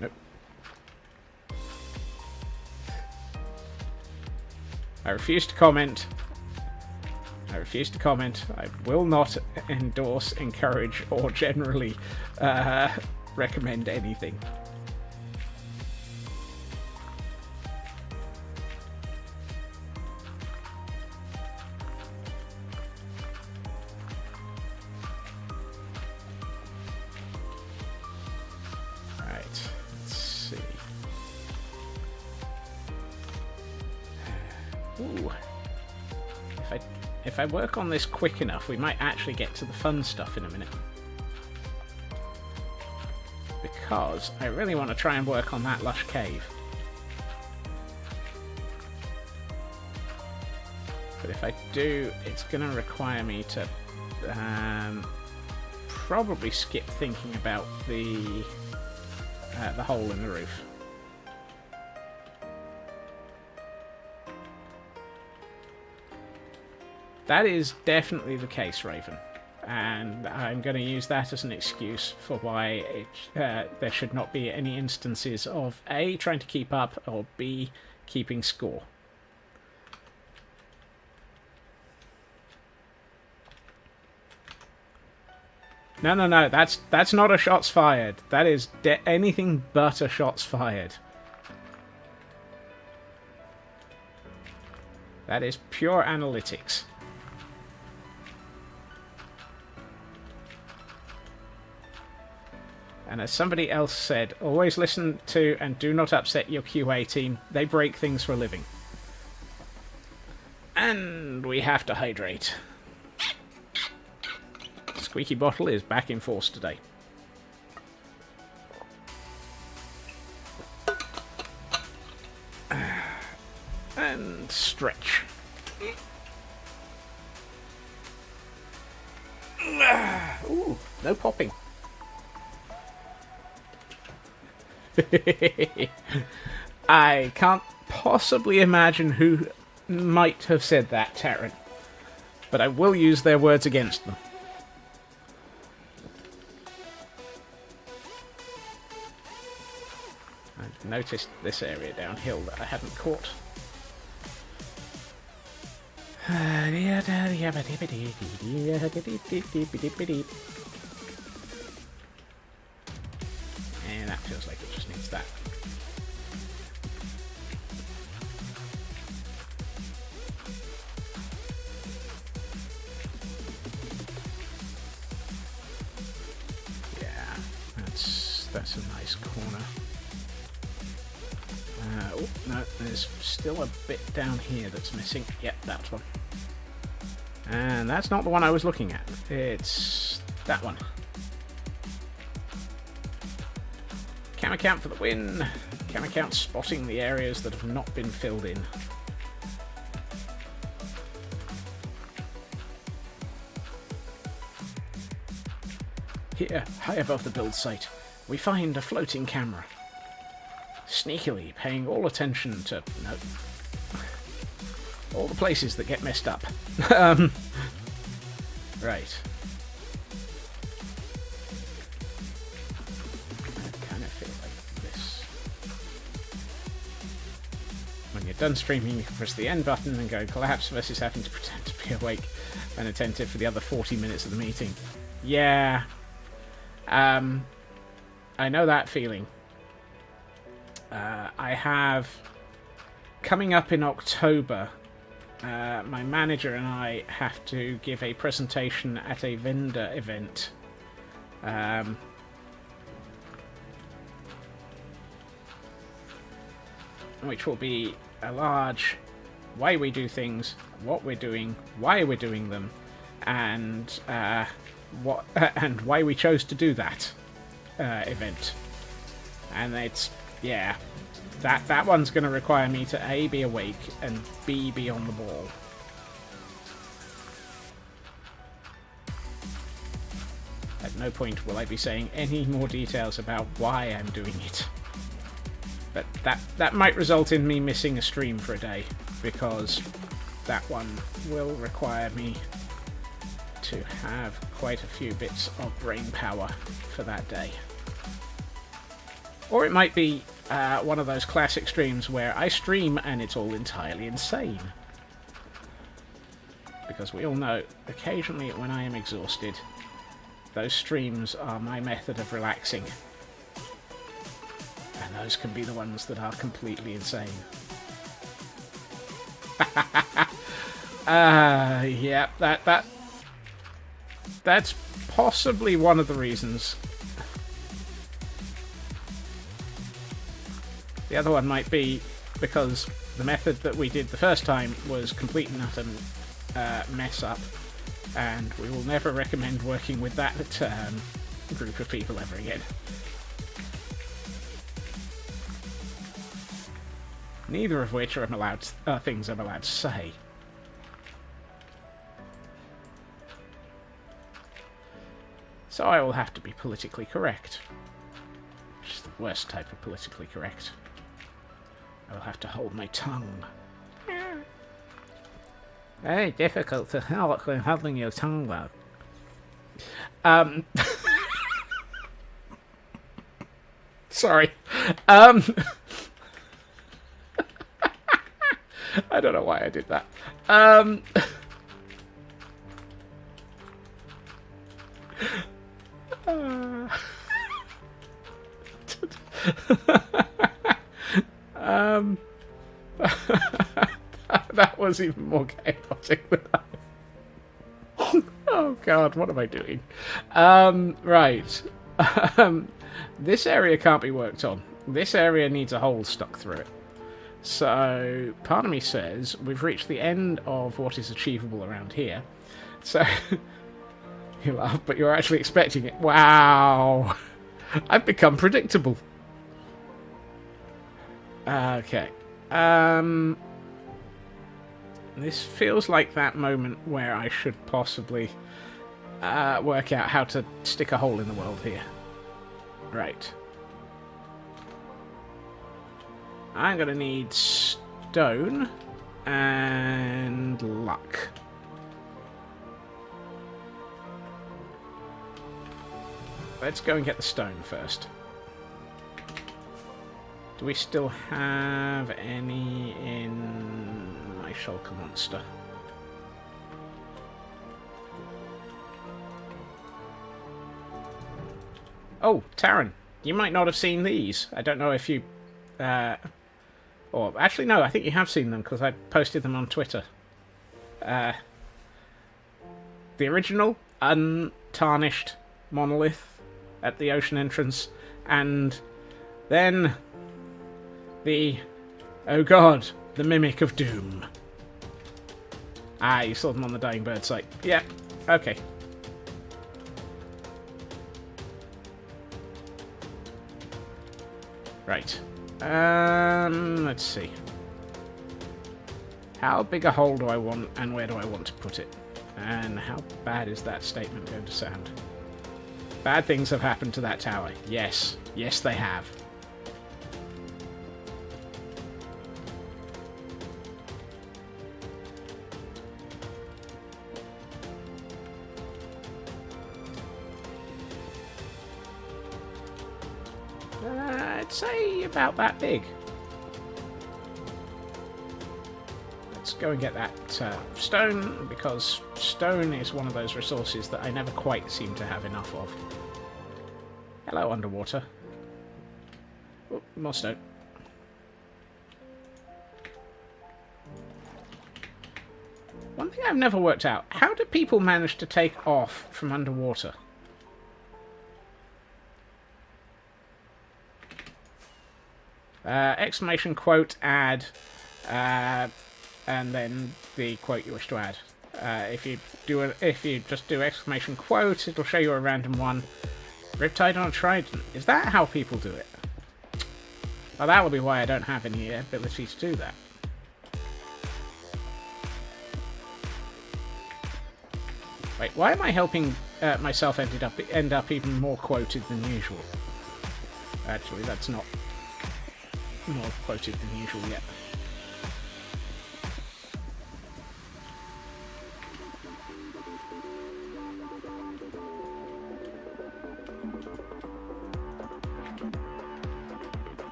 Nope. I refuse to comment. I refuse to comment. I will not endorse, encourage, or generally recommend anything. Right, let's see. Ooh. If I work on this quick enough, we might actually get to the fun stuff in a minute. Because I really want to try and work on that lush cave. But if I do, it's going to require me to probably skip thinking about the hole in the roof. That is definitely the case, Raven, and I'm going to use that as an excuse for why there should not be any instances of A, trying to keep up, or B, keeping score. No, that's not a shots fired. That is anything but a shots fired. That is pure analytics. And as somebody else said, always listen to and do not upset your QA team. They break things for a living. And we have to hydrate. Squeaky Bottle is back in force today. And stretch. Ooh, no popping. I can't possibly imagine who might have said that, Taryn. But I will use their words against them. I've noticed this area downhill that I hadn't caught. And that feels like it just needs that. Yeah, that's a nice corner. Oh, no, there's still a bit down here that's missing. Yep, that's one. And that's not the one I was looking at. It's that one. Camera count for the win. Camera count spotting the areas that have not been filled in. Here, high above the build site, we find a floating camera. Sneakily paying all attention to all the places that get messed up. Right. I kind of feel like this. When you're done streaming, you can press the end button and go collapse versus having to pretend to be awake and attentive for the other 40 minutes of the meeting. Yeah. I know that feeling. I have, coming up in October, my manager and I have to give a presentation at a vendor event. Which will be a large why we do things, what we're doing, why we're doing them, and and why we chose to do that event. And it's, yeah, that one's going to require me to A, be awake, and B, be on the ball. At no point will I be saying any more details about why I'm doing it. But that might result in me missing a stream for a day, because that one will require me to have quite a few bits of brain power for that day. Or it might be one of those classic streams where I stream and it's all entirely insane. because we all know occasionally when I am exhausted, those streams are my method of relaxing. And those can be the ones that are completely insane. Yeah, that's possibly one of the reasons. The other one might be because the method that we did the first time was complete and utter mess up, and we will never recommend working with that group of people ever again. Neither of which are things I'm allowed to say. So I will have to be politically correct. Which is the worst type of politically correct. I will have to hold my tongue. Very difficult to talk when holding your tongue well. Sorry. I don't know why I did that. That was even more chaotic than that. Oh god, what am I doing? Right. This area can't be worked on. This area needs a hole stuck through it. So, part of me says we've reached the end of what is achievable around here. So, you laugh, but you're actually expecting it. Wow! I've become predictable. Okay. This feels like that moment where I should possibly work out how to stick a hole in the world here. Right. I'm going to need stone and luck. Let's go and get the stone first. Do we still have any in my shulker monster? Oh, Taryn, you might not have seen these. I don't know if you... or actually, no, I think you have seen them because I posted them on Twitter. The original, untarnished monolith at the ocean entrance, and then the... oh god, the Mimic of Doom. Ah, you saw them on the Dying Bird site. Yeah, okay. Right. Let's see. How big a hole do I want, and where do I want to put it? And how bad is that statement going to sound? Bad things have happened to that tower. Yes. Yes, they have. I'd say about that big. Let's go and get that stone, because stone is one of those resources that I never quite seem to have enough of. Hello, underwater. Oh, more stone. One thing I've never worked out, how do people manage to take off from underwater? Exclamation quote add, and then the quote you wish to add. If you just do exclamation quote, it'll show you a random one. Riptide on a trident. Is that how people do it? Well, that will be why I don't have any ability to do that. Wait, why am I helping myself end up even more quoted than usual? Actually, that's not more quoted than usual yet.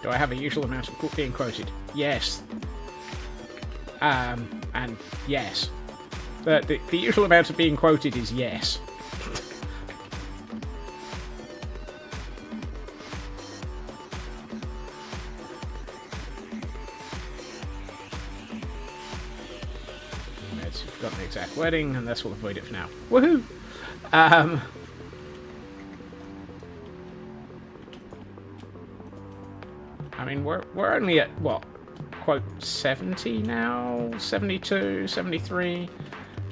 Do I have a usual amount of being quoted? Yes. And yes. The usual amount of being quoted is yes. We've got the exact wording, and this will avoid it for now. Woohoo! I mean, we're only at, what, quote, 70 now? 72, 73?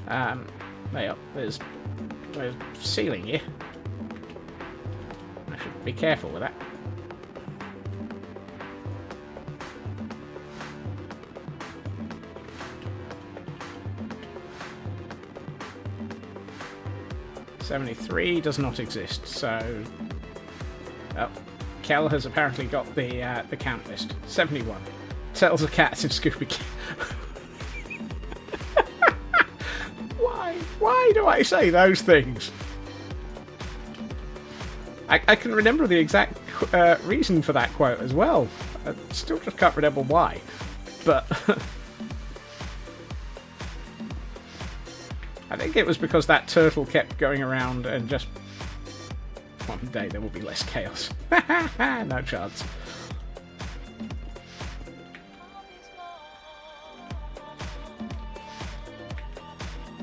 There's a ceiling here. I should be careful with that. '73 does not exist, so... Oh, Kel has apparently got the count list. 71. Tells the cats in Scooby. Why do I say those things? I can remember the exact reason for that quote as well. I still just can't remember why. But... I think it was because that turtle kept going around and just... One day there will be less chaos. No chance.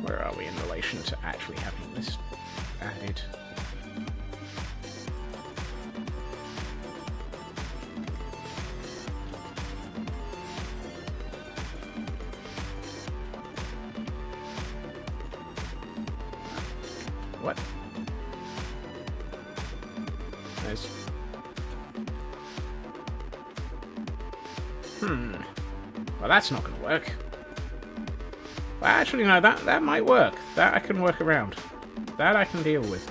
Where are we in relation to actually having this added? What? There's... Well, that's not going to work. Well, actually, no, that might work. That I can work around. That I can deal with.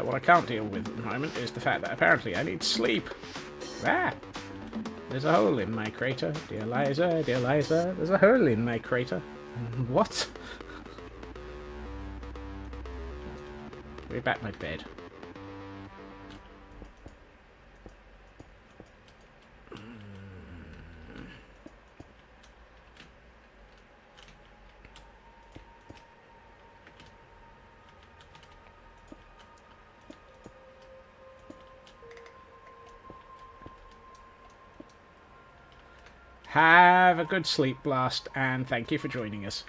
What I can't deal with at the moment is the fact that apparently I need sleep. Ah! There's a hole in my crater. Dear Liza, there's a hole in my crater. What? Be back my bed. Have a good sleep, Blast, and thank you for joining us.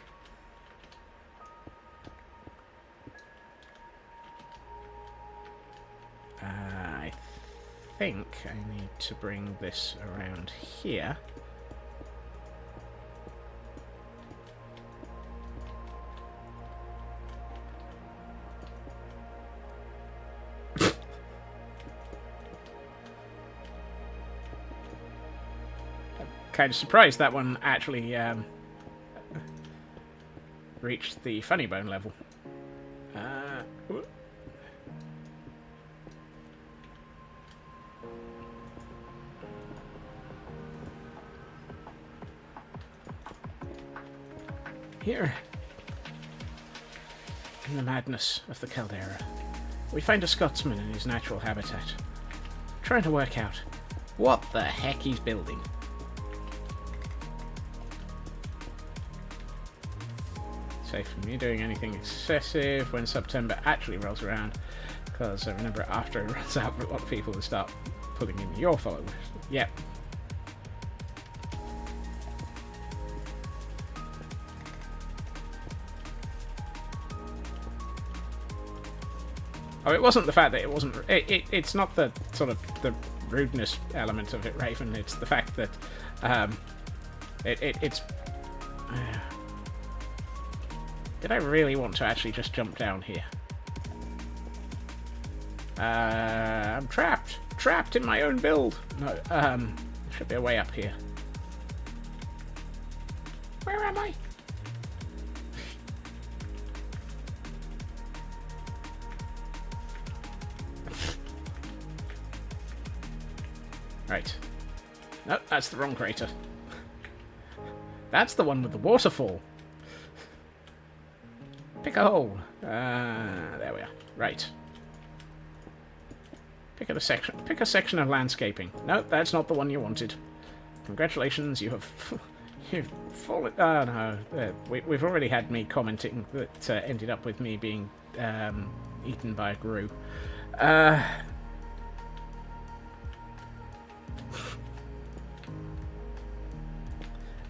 I think I need to bring this around here. Kind of surprised that one actually reached the funny bone level. Here, in the madness of the caldera, we find a Scotsman in his natural habitat, trying to work out what the heck he's building. Safe from you doing anything excessive when September actually rolls around, because I remember after it runs out, a lot of people will start putting in your followers. Yep. Oh, it wasn't the fact that it wasn't... It's not the sort of the rudeness element of it, Raven. It's the fact that it's... Did I really want to actually just jump down here? I'm trapped! Trapped in my own build! No, there should be a way up here. Where am I? Right. No, that's the wrong crater. That's the one with the waterfall. Pick a hole. There we are. Right. Pick a section. Pick a section of landscaping. No, that's not the one you wanted. Congratulations, you have you've fallen. Oh no, we've already had me commenting that ended up with me being eaten by a grue.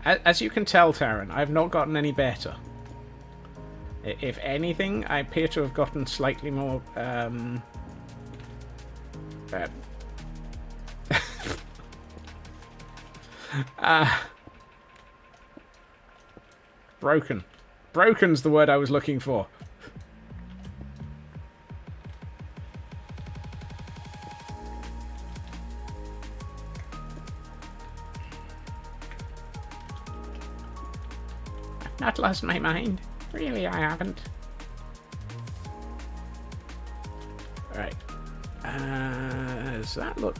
As you can tell, Taran, I've not gotten any better. If anything, I appear to have gotten slightly more. Broken. Broken's the word I was looking for. I've not lost my mind. Really, I haven't. Alright. Does that look...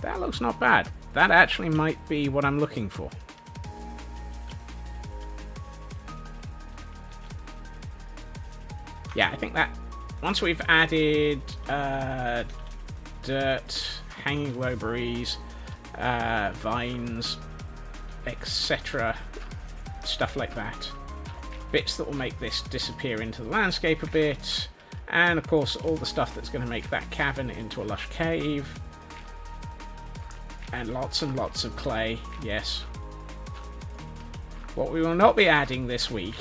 That looks not bad. That actually might be what I'm looking for. Yeah, I think that once we've added dirt, hanging lowberries, vines, etc., stuff like that, bits that will make this disappear into the landscape a bit, and of course all the stuff that's going to make that cavern into a lush cave, and lots of clay, yes. What we will not be adding this week...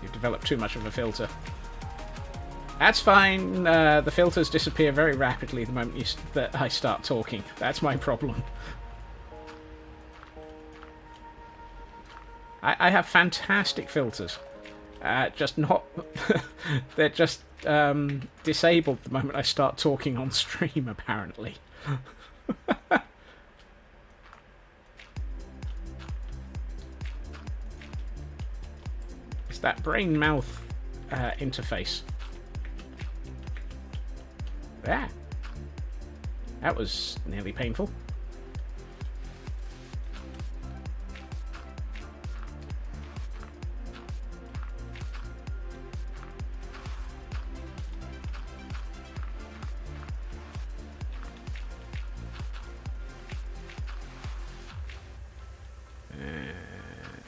You've developed too much of a filter. That's fine. The filters disappear very rapidly the moment that I start talking. That's my problem. I have fantastic filters. Just not... They're just disabled the moment I start talking on stream, apparently. It's that brain-mouth interface. There. That was nearly painful.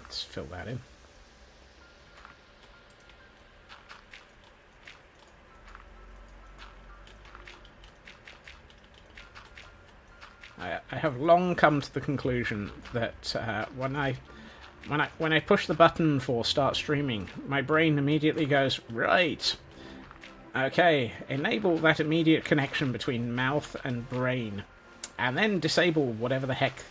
Let's fill that in. I have long come to the conclusion that when I push the button for start streaming, my brain immediately goes, right, okay, enable that immediate connection between mouth and brain, and then disable whatever the heck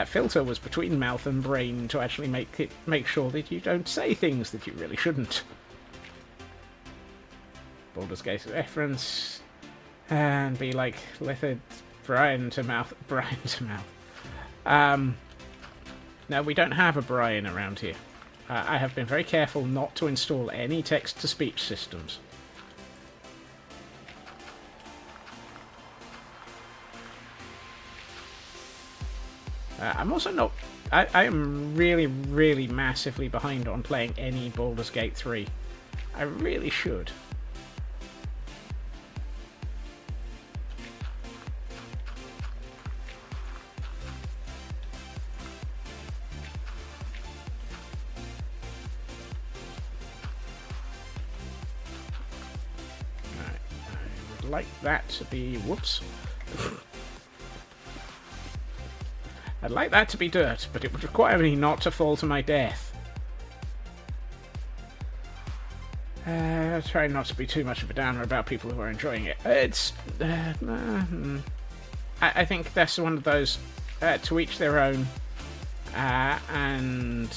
filter was between mouth and brain to actually make sure that you don't say things that you really shouldn't. Baldur's Gate reference, and be like Lithid. Brian to mouth. No, we don't have a Brian around here. I have been very careful not to install any text-to-speech systems. I'm also not... I am really, really massively behind on playing any Baldur's Gate 3. I really should. Like that to be... Whoops. I'd like that to be dirt, but it would require me not to fall to my death. Try not to be too much of a downer about people who are enjoying it. It's... I think that's one of those to each their own, and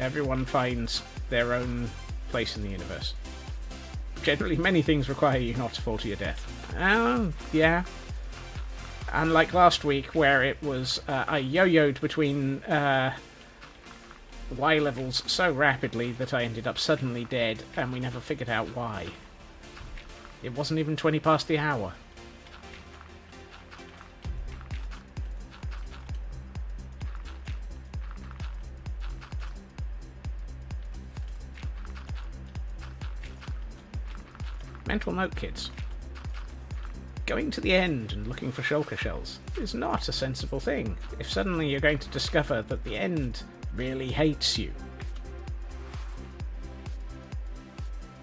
everyone finds their own place in the universe. Generally, many things require you not to fall to your death. Yeah. Unlike last week, where it was I yo-yoed between Y levels so rapidly that I ended up suddenly dead, and we never figured out why. It wasn't even 20 past the hour. Mental note, kids. Going to the end and looking for shulker shells is not a sensible thing if suddenly you're going to discover that the end really hates you.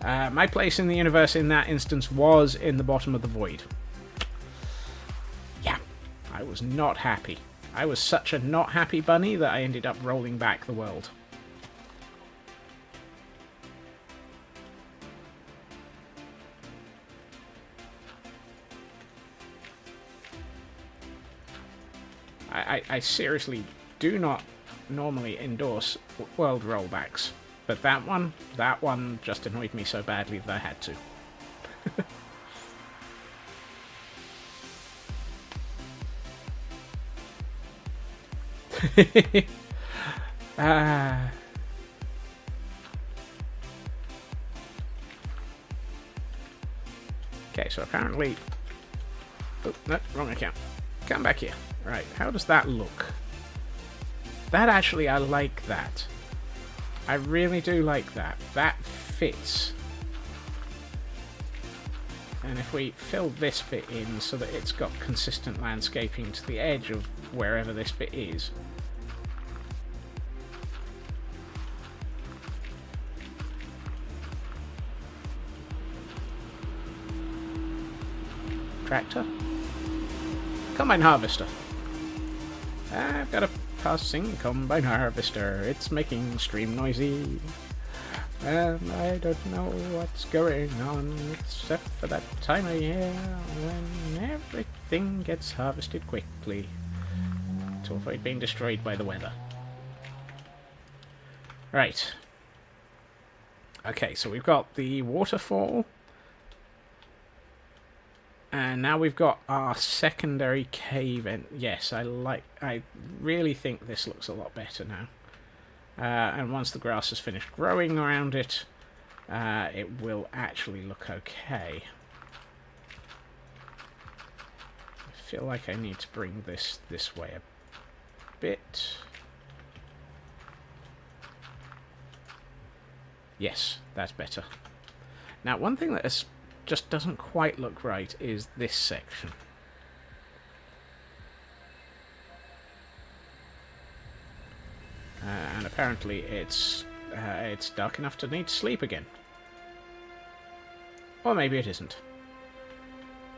My place in the universe in that instance was in the bottom of the void. Yeah, I was not happy. I was such a not happy bunny that I ended up rolling back the world. I seriously do not normally endorse world rollbacks, but that one just annoyed me so badly that I had to. Okay, so apparently... Oh, no, wrong account. Come back here. Right, how does that look? That actually, I like that. I really do like that. That fits. And if we fill this bit in so that it's got consistent landscaping to the edge of wherever this bit is. Tractor? Combine harvester. I've got a passing combine harvester. It's making stream noisy. And I don't know what's going on except for that time of year when everything gets harvested quickly to avoid being destroyed by the weather. Right. Okay, so we've got the waterfall. And now we've got our secondary cave. And yes, I really think this looks a lot better now. And once the grass has finished growing around it, it will actually look okay. I feel like I need to bring this way a bit. Yes, that's better. Now, one thing that just doesn't quite look right is this section. And apparently it's dark enough to need to sleep again. Or maybe it isn't.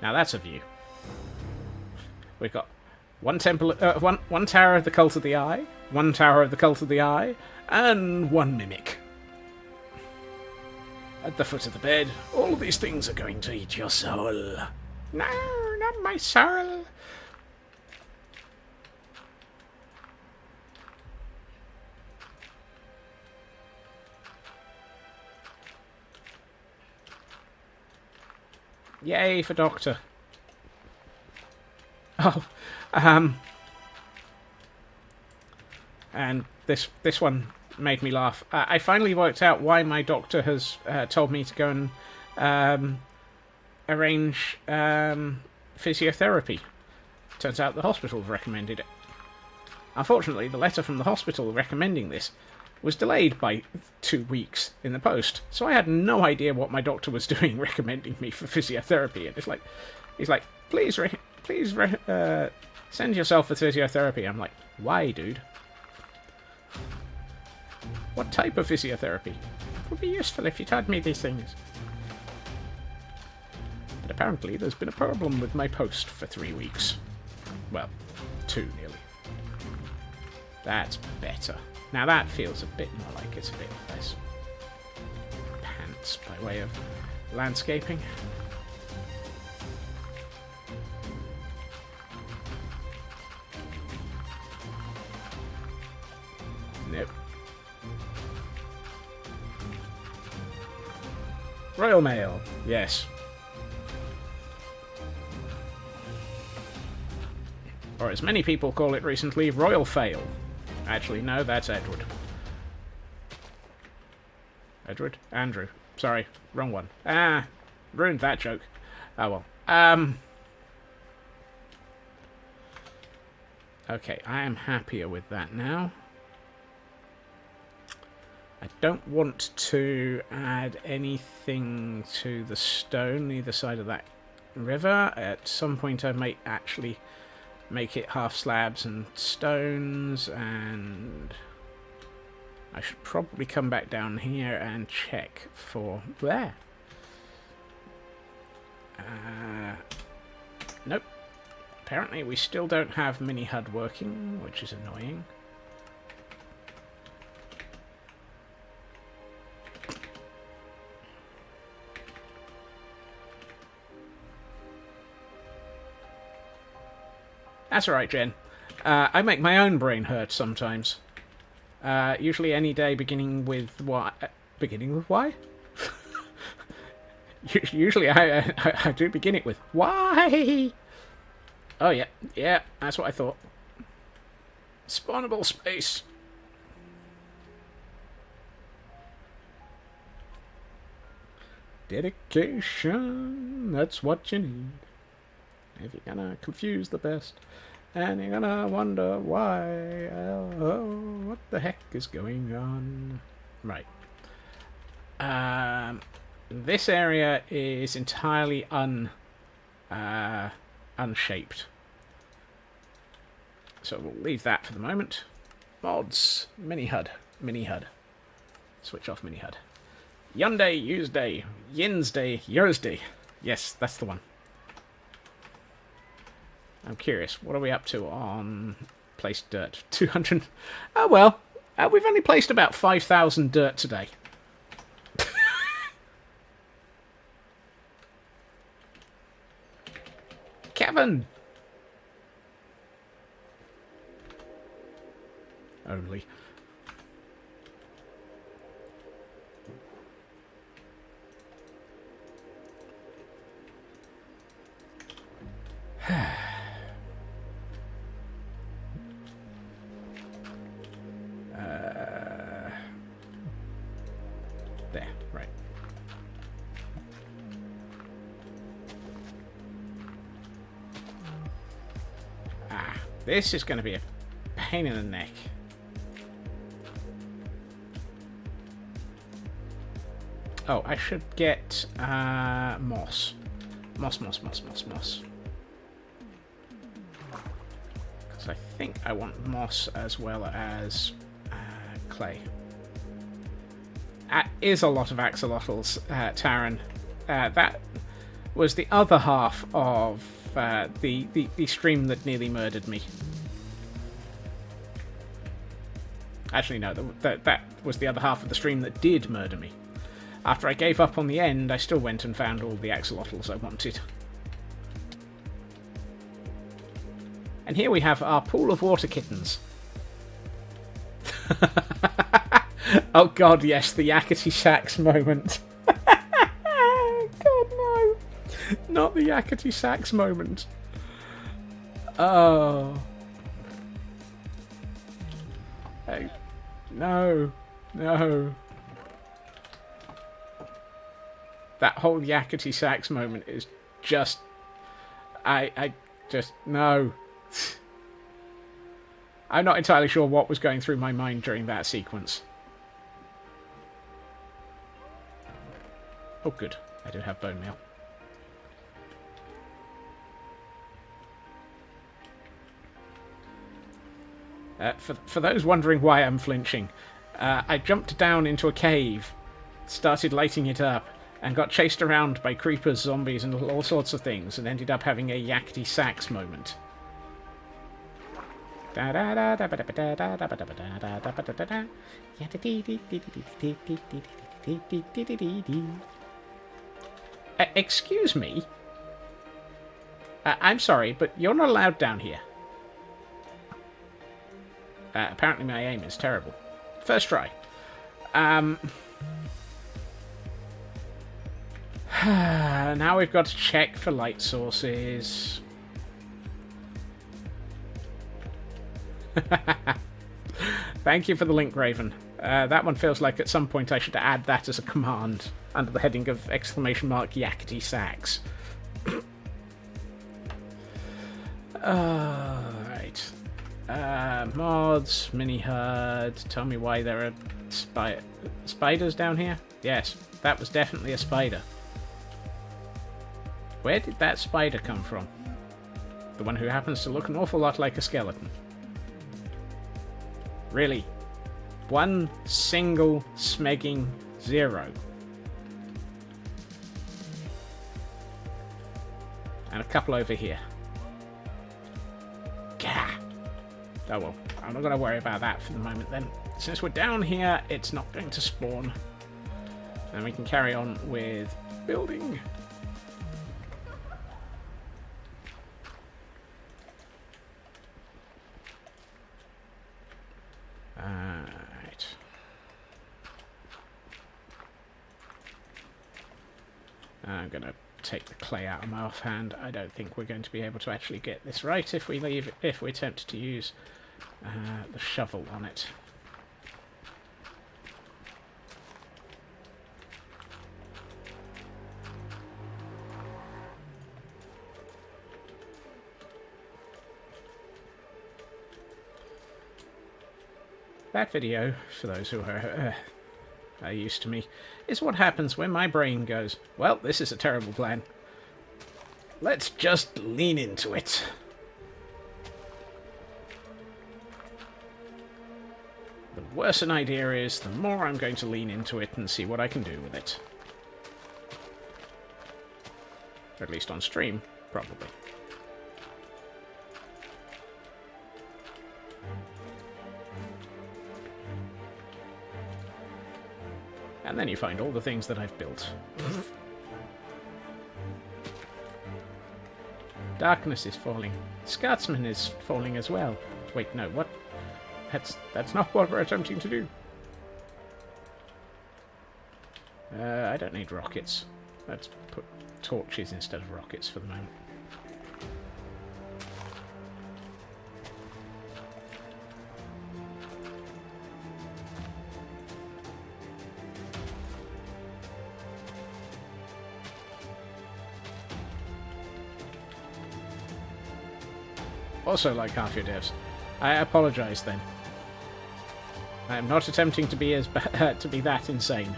Now that's a view. We've got one temple, one tower of the Cult of the Eye, one tower of the Cult of the Eye, and one mimic. At the foot of the bed, all of these things are going to eat your soul. No, not my soul. Yay for Doctor. Oh, and this one made me laugh. I finally worked out why my doctor has told me to go and arrange physiotherapy. Turns out the hospital recommended it. Unfortunately, the letter from the hospital recommending this was delayed by 2 weeks in the post, so I had no idea what my doctor was doing recommending me for physiotherapy. And he's like, please send yourself for physiotherapy. I'm like, why, dude? What type of physiotherapy? It would be useful if you told me these things. But apparently there's been a problem with my post for 3 weeks. Well, 2 nearly. That's better. Now that feels a bit more like it's a bit less pants by way of landscaping. Nope. Royal Mail, yes. Or as many people call it recently, Royal Fail. Actually, no, that's Edward. Edward? Andrew. Sorry, wrong one. Ah, ruined that joke. Oh well. Okay, I am happier with that now. I don't want to add anything to the stone either side of that river. At some point I might actually make it half slabs and stones, and I should probably come back down here and check for there. Nope. Apparently we still don't have mini HUD working, which is annoying. That's alright, Jen. I make my own brain hurt sometimes. Usually any day beginning with Y. Beginning with Y? Usually I do begin it with Y. Oh yeah, yeah, that's what I thought. Spawnable space. Dedication, that's what you need. If you're gonna confuse the best, and you're gonna wonder why, what the heck is going on? Right. This area is entirely unshaped. So we'll leave that for the moment. Mods, mini HUD. Switch off mini HUD. Yunday, Useday, Yinsday, Yersday. Yes, that's the one. I'm curious, what are we up to on placed dirt? 200. Oh well, we've only placed about 5,000 dirt today. Kevin! Only. There, right. This is going to be a pain in the neck. Oh, I should get moss. Moss. Because I think I want moss as well as clay. That is a lot of axolotls, Taran. That was the other half of the stream that nearly murdered me. Actually, no, that was the other half of the stream that did murder me. After I gave up on the end, I still went and found all the axolotls I wanted. And here we have our pool of water kittens. Oh god, yes, the Yakety Sax moment. God, no. Not the Yakety Sax moment. Oh. Hey. No. That whole Yakety Sax moment is just... I just... No. I'm not entirely sure what was going through my mind during that sequence. Oh, good. I do have bone meal. For those wondering why I'm flinching, I jumped down into a cave, started lighting it up, and got chased around by creepers, zombies, and all sorts of things, and ended up having a Yakety Sax moment. Excuse me? I'm sorry, but you're not allowed down here. Apparently my aim is terrible. First try. Now we've got to check for light sources. Thank you for the link, Raven. That one feels like at some point I should add that as a command under the heading of exclamation mark Yakety Sax. Right. Mods, mini herd. Tell me why there are spiders down here? Yes, that was definitely a spider. Where did that spider come from? The one who happens to look an awful lot like a skeleton. Really? One single smegging 0. And a couple over here. Gah! Oh well, I'm not going to worry about that for the moment then. Since we're down here, it's not going to spawn. And we can carry on with building. Right. I'm going to take the clay out of my offhand. I don't think we're going to be able to actually get this right if we attempt to use the shovel on it. That video, for those who are used to me, is what happens when my brain goes, well, this is a terrible plan. Let's just lean into it. The worse an idea is, the more I'm going to lean into it and see what I can do with it. Or at least on stream, probably. And then you find all the things that I've built. Darkness is falling. Scotsman is falling as well. Wait, no, what? That's not what we're attempting to do. I don't need rockets. Let's put torches instead of rockets for the moment. Also like half your devs. I apologise then. I am not attempting to be to be that insane.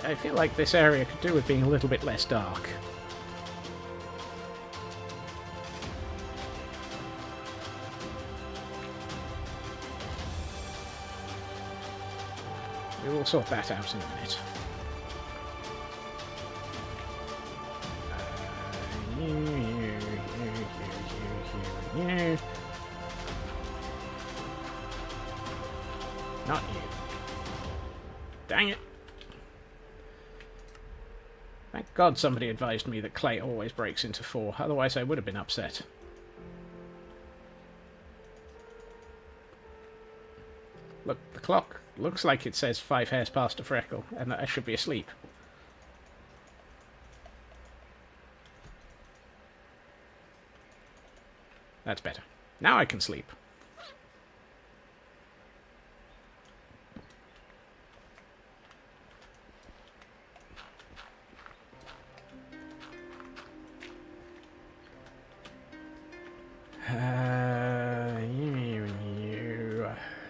I feel like this area could do with being a little bit less dark. We will sort that out in a minute. Not you. Dang it. Thank God somebody advised me that clay always breaks into 4, otherwise I would have been upset. Look, the clock looks like it says 5 hairs past a freckle, and that I should be asleep. That's better. Now I can sleep.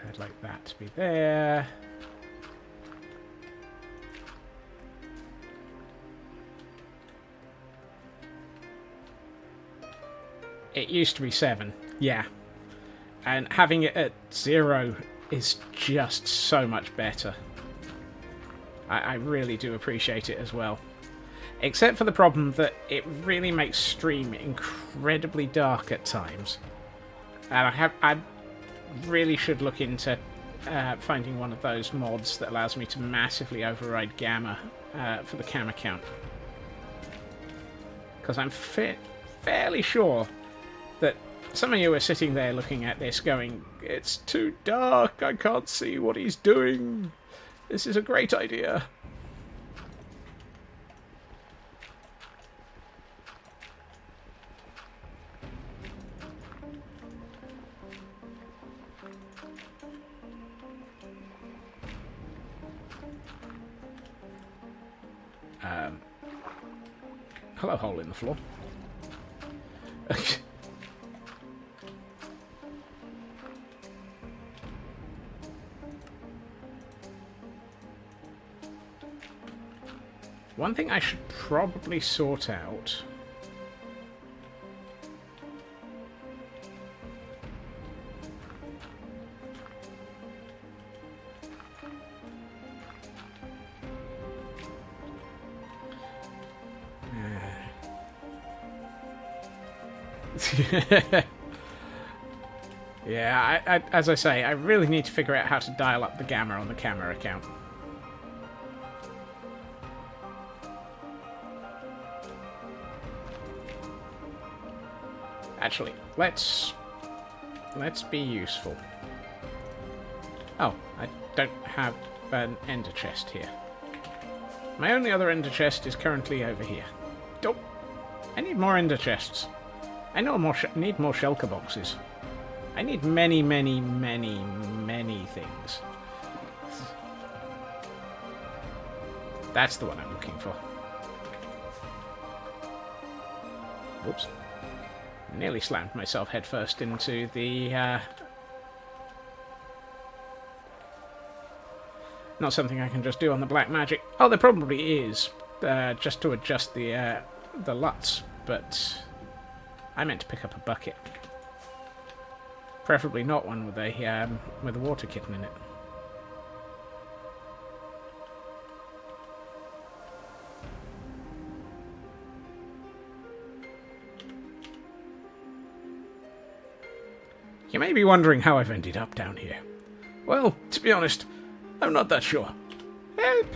I'd like that to be there. It used to be 7, yeah. And having it at 0 is just so much better. I really do appreciate it as well. Except for the problem that it really makes stream incredibly dark at times. And I really should look into finding one of those mods that allows me to massively override gamma for the camera count. Because I'm fairly sure that some of you are sitting there looking at this going, it's too dark, I can't see what he's doing. This is a great idea. Hello, hole in the floor. One thing I should probably sort out... Yeah, as I say, I really need to figure out how to dial up the gamma on the camera account. Actually, let's be useful. Oh, I don't have an ender chest here. My only other ender chest is currently over here. Oh, I need more ender chests. I need more shulker boxes. I need many, many, many, many things. That's the one I'm looking for. Whoops. Nearly slammed myself headfirst into the... Not something I can just do on the black magic. Oh, there probably is, just to adjust the LUTs, but I meant to pick up a bucket. Preferably not one with a water kitten in it. You may be wondering how I've ended up down here. Well, to be honest, I'm not that sure. Help!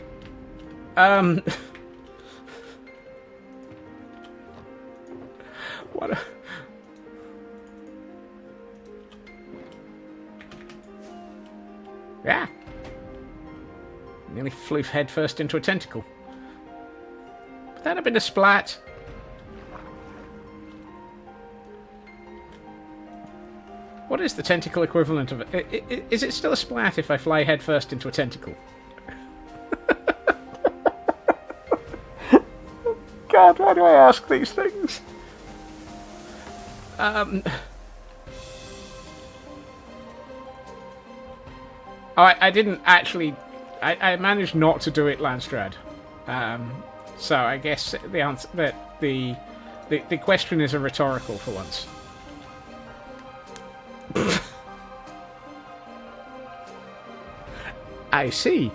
What a... Yeah! Nearly flew headfirst into a tentacle. Would that have been a splat? What is the tentacle equivalent of it? Is it still a splat if I fly headfirst into a tentacle? God, why do I ask these things? Oh, I didn't actually... I managed not to do it, Landstrad. So I guess the answer... The question is a rhetorical for once. I see.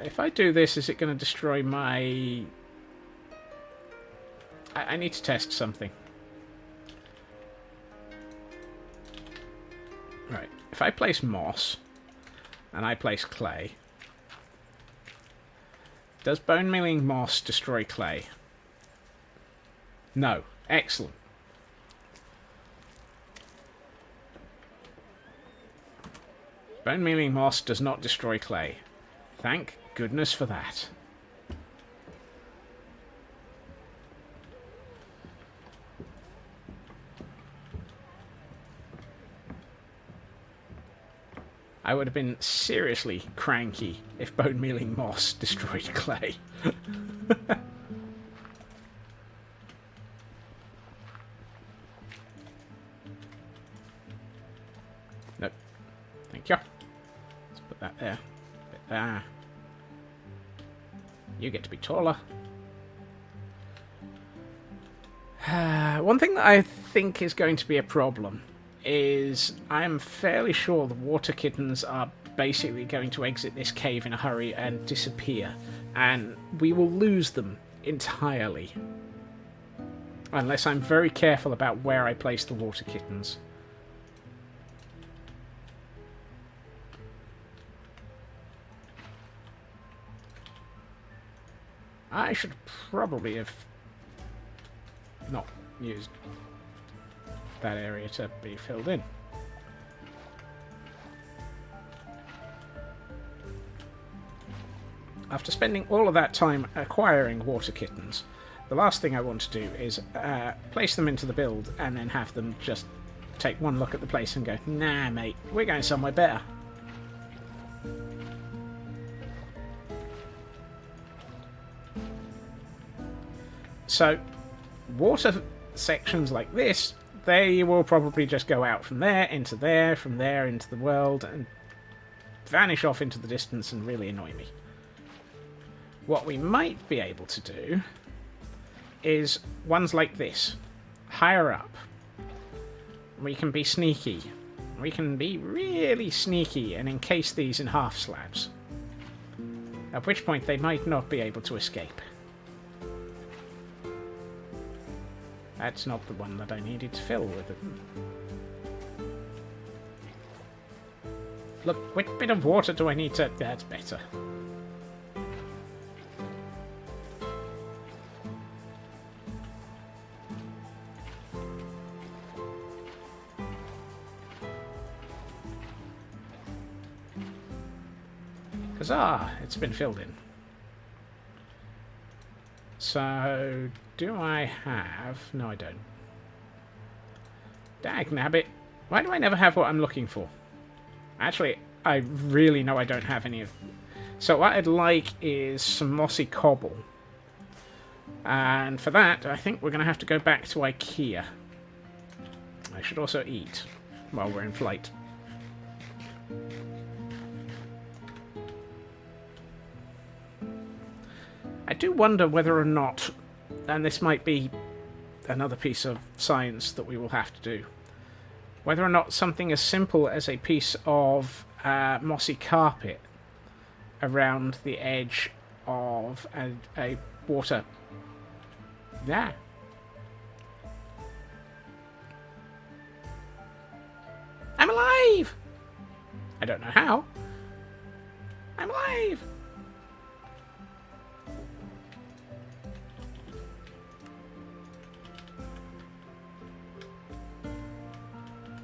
If I do this, is it going to destroy my... I need to test something. Right. If I place moss, and I place clay, does bone mealing moss destroy clay? No. Excellent. Bone mealing moss does not destroy clay. Thank goodness for that. I would have been seriously cranky if bone mealing moss destroyed clay. Nope. Thank you. Let's put that there. Put there. You get to be taller. One thing that I think is going to be a problem is I'm fairly sure the water kittens are basically going to exit this cave in a hurry and disappear, and we will lose them entirely unless I'm very careful about where I place the water kittens. I should probably have not used that area to be filled in. After spending all of that time acquiring water kittens, the last thing I want to do is place them into the build and then have them just take one look at the place and go, nah, mate, we're going somewhere better. So, water sections like this, they will probably just go out from there, from there into the world, and vanish off into the distance and really annoy me. What we might be able to do is ones like this, higher up. We can be sneaky. We can be really sneaky and encase these in half slabs. At which point they might not be able to escape. That's not the one that I needed to fill with it. Look, which bit of water do I need to... That's better. Huzzah! It's been filled in. So, do I have... No, I don't. Dagnabbit. Why do I never have what I'm looking for? Actually, I really know I don't have any of... So what I'd like is some mossy cobble. And for that, I think we're going to have to go back to IKEA. I should also eat while we're in flight. I do wonder whether or not, and this might be another piece of science that we will have to do, whether or not something as simple as a piece of mossy carpet around the edge of a water... Yeah. I'm alive! I don't know how. I'm alive!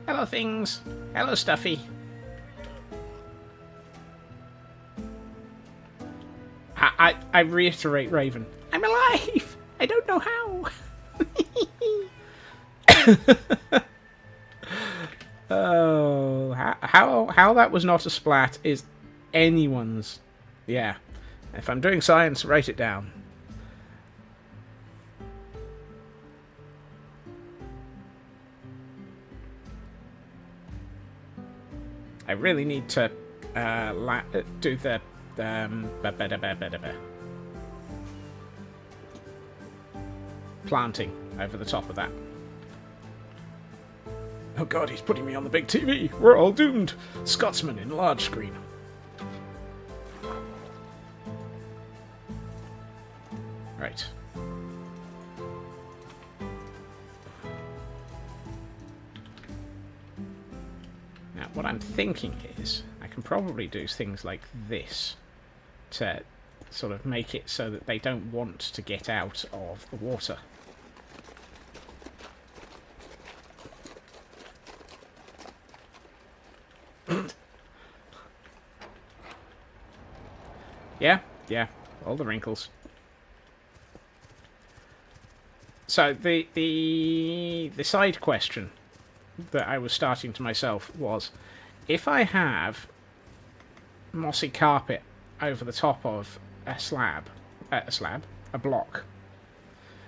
Hello, things. Hello, Stuffy. I reiterate, Raven. I'm alive! I don't know how. Oh, how that was not a splat is anyone's. Yeah. If I'm doing science, write it down. I really need to do the planting over the top of that. Oh god, he's putting me on the big TV. We're all doomed. Scotsman in large screen. Right. Now, what I'm thinking is, I can probably do things like this to sort of make it so that they don't want to get out of the water. Yeah, all the wrinkles. So the side question that I was starting to myself was, if I have mossy carpet over the top of a block,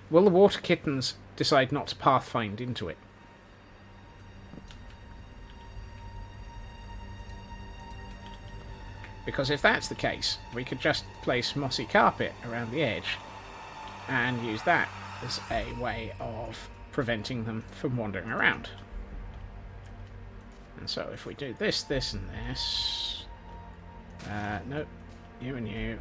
will the water kittens decide not to pathfind into it? Because if that's the case, we could just place mossy carpet around the edge and use that as a way of preventing them from wandering around. And so if we do this, this, and this... nope. You and you.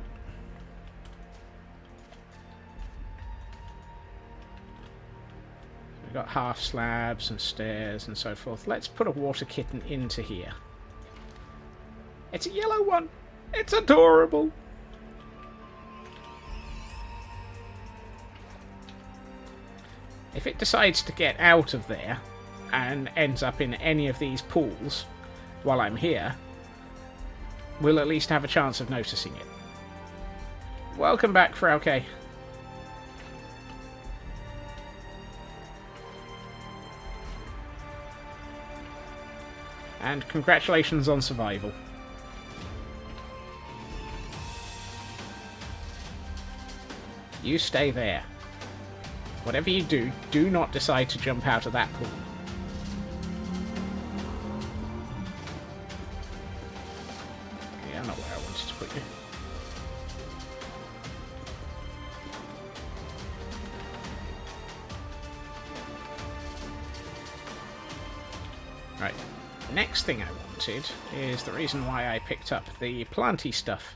We've got half slabs and stairs and so forth. Let's put a water kitten into here. It's a yellow one! It's adorable! If it decides to get out of there and ends up in any of these pools while I'm here, we'll at least have a chance of noticing it. Welcome back, Frauke. And congratulations on survival. You stay there. Whatever you do, do not decide to jump out of that pool. Yeah, not where I wanted to put you. Right. Next thing I wanted is the reason why I picked up the planty stuff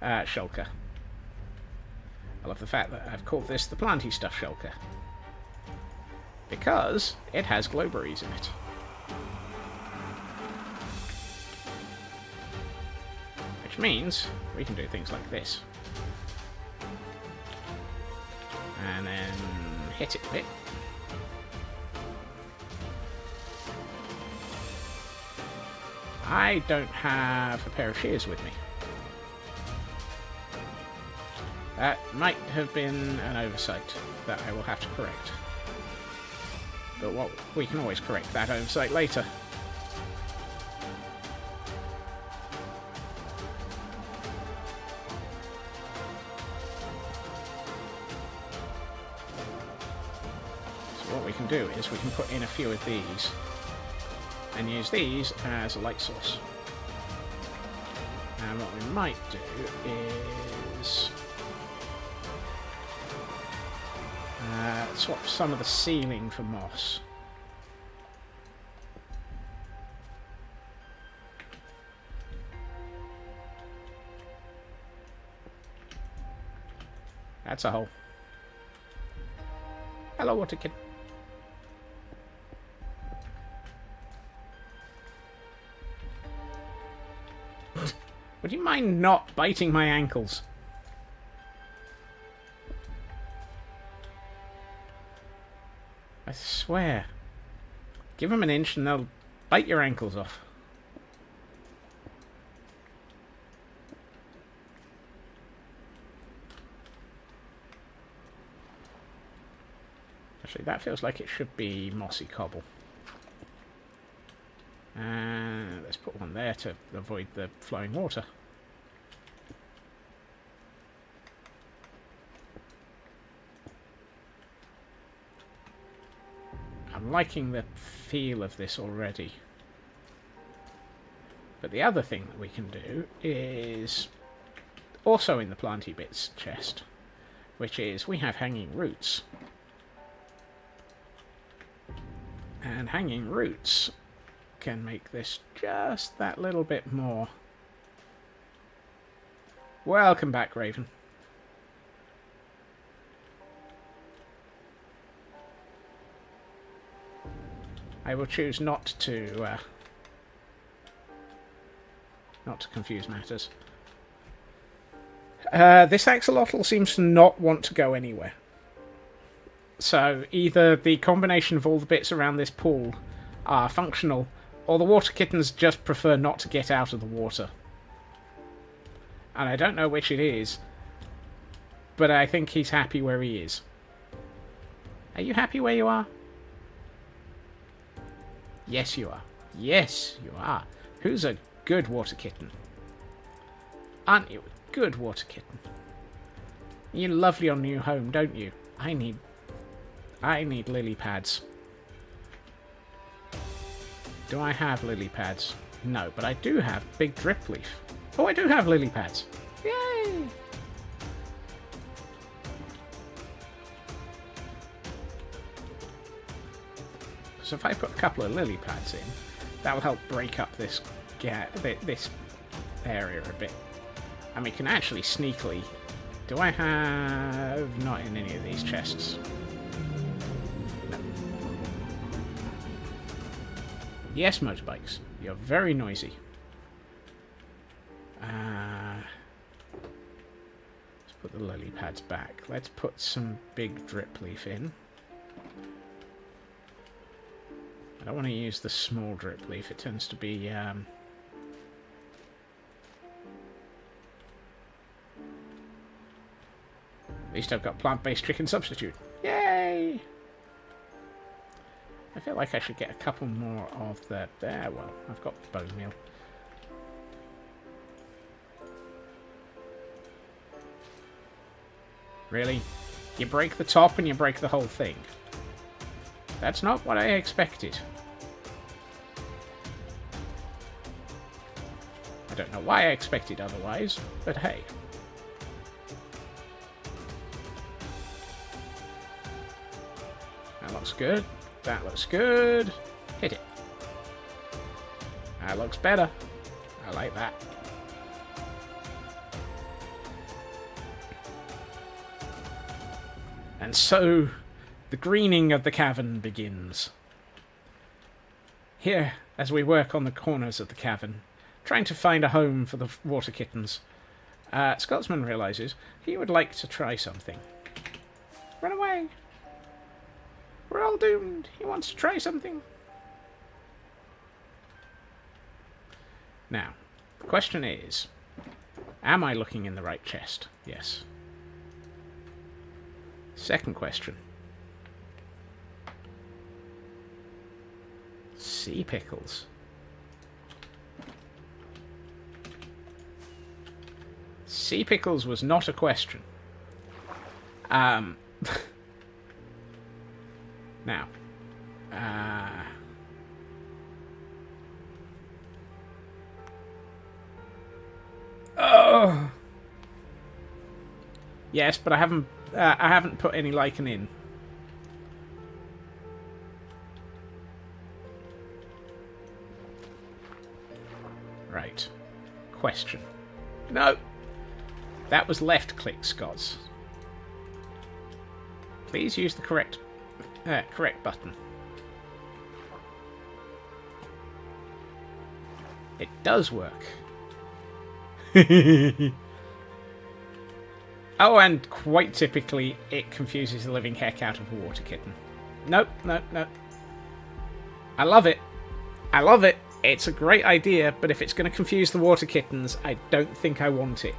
shulker. I love the fact that I've called this the planty stuff shulker. Because it has glowberries in it. Which means we can do things like this. And then hit it a bit. I don't have a pair of shears with me. That might have been an oversight that I will have to correct. But we can always correct that oversight later. So what we can do is we can put in a few of these and use these as a light source. And what we might do is swap some of the ceiling for moss. That's a hole. Hello, water kid. Would you mind not biting my ankles? I swear. Give them an inch and they'll bite your ankles off. Actually, that feels like it should be mossy cobble. And let's put one there to avoid the flowing water. I'm liking the feel of this already. But the other thing that we can do is also in the planty bits chest, which is we have hanging roots. And hanging roots can make this just that little bit more. Welcome back, Raven. I will choose not to confuse matters. This axolotl seems to not want to go anywhere. So either the combination of all the bits around this pool are functional, or the water kittens just prefer not to get out of the water. And I don't know which it is, but I think he's happy where he is. Are you happy where you are? Yes, you are. Yes, you are. Who's a good water kitten? Aren't you a good water kitten? You love your new home, don't you? I need lily pads. Do I have lily pads? No, but I do have big drip leaf. Oh, I do have lily pads. Yay! So if I put a couple of lily pads in, that will help break up this this area a bit. And we can actually sneakily... Do I have... Not in any of these chests. No. Yes, motorbikes. You're very noisy. Let's put the lily pads back. Let's put some big drip leaf in. I don't want to use the small drip leaf. It tends to be... At least I've got plant-based chicken substitute. Yay! I feel like I should get a couple more of the... There, well, I've got bone meal. Really? You break the top and you break the whole thing. That's not what I expected. I don't know why I expected otherwise, but hey. That looks good. That looks good. Hit it. That looks better. I like that. And so, the greening of the cavern begins. Here, as we work on the corners of the cavern, trying to find a home for the water kittens, Scotsman realizes he would like to try something. Run away! We're all doomed. He wants to try something. Now, the question is, am I looking in the right chest? Yes. Second question. Sea pickles. Sea pickles was not a question. Now. Oh. Yes, but I haven't put any lichen in. Right. Question. No. That was left click, Scots. Please use the correct button. It does work. Oh, and quite typically, it confuses the living heck out of a water kitten. Nope, nope, nope. I love it. I love it. It's a great idea, but if it's going to confuse the water kittens, I don't think I want it.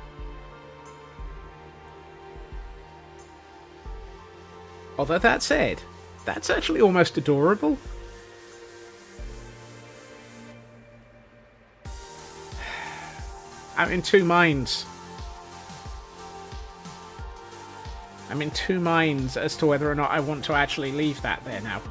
Although that said, that's actually almost adorable. I'm in two minds. I'm in two minds as to whether or not I want to actually leave that there now.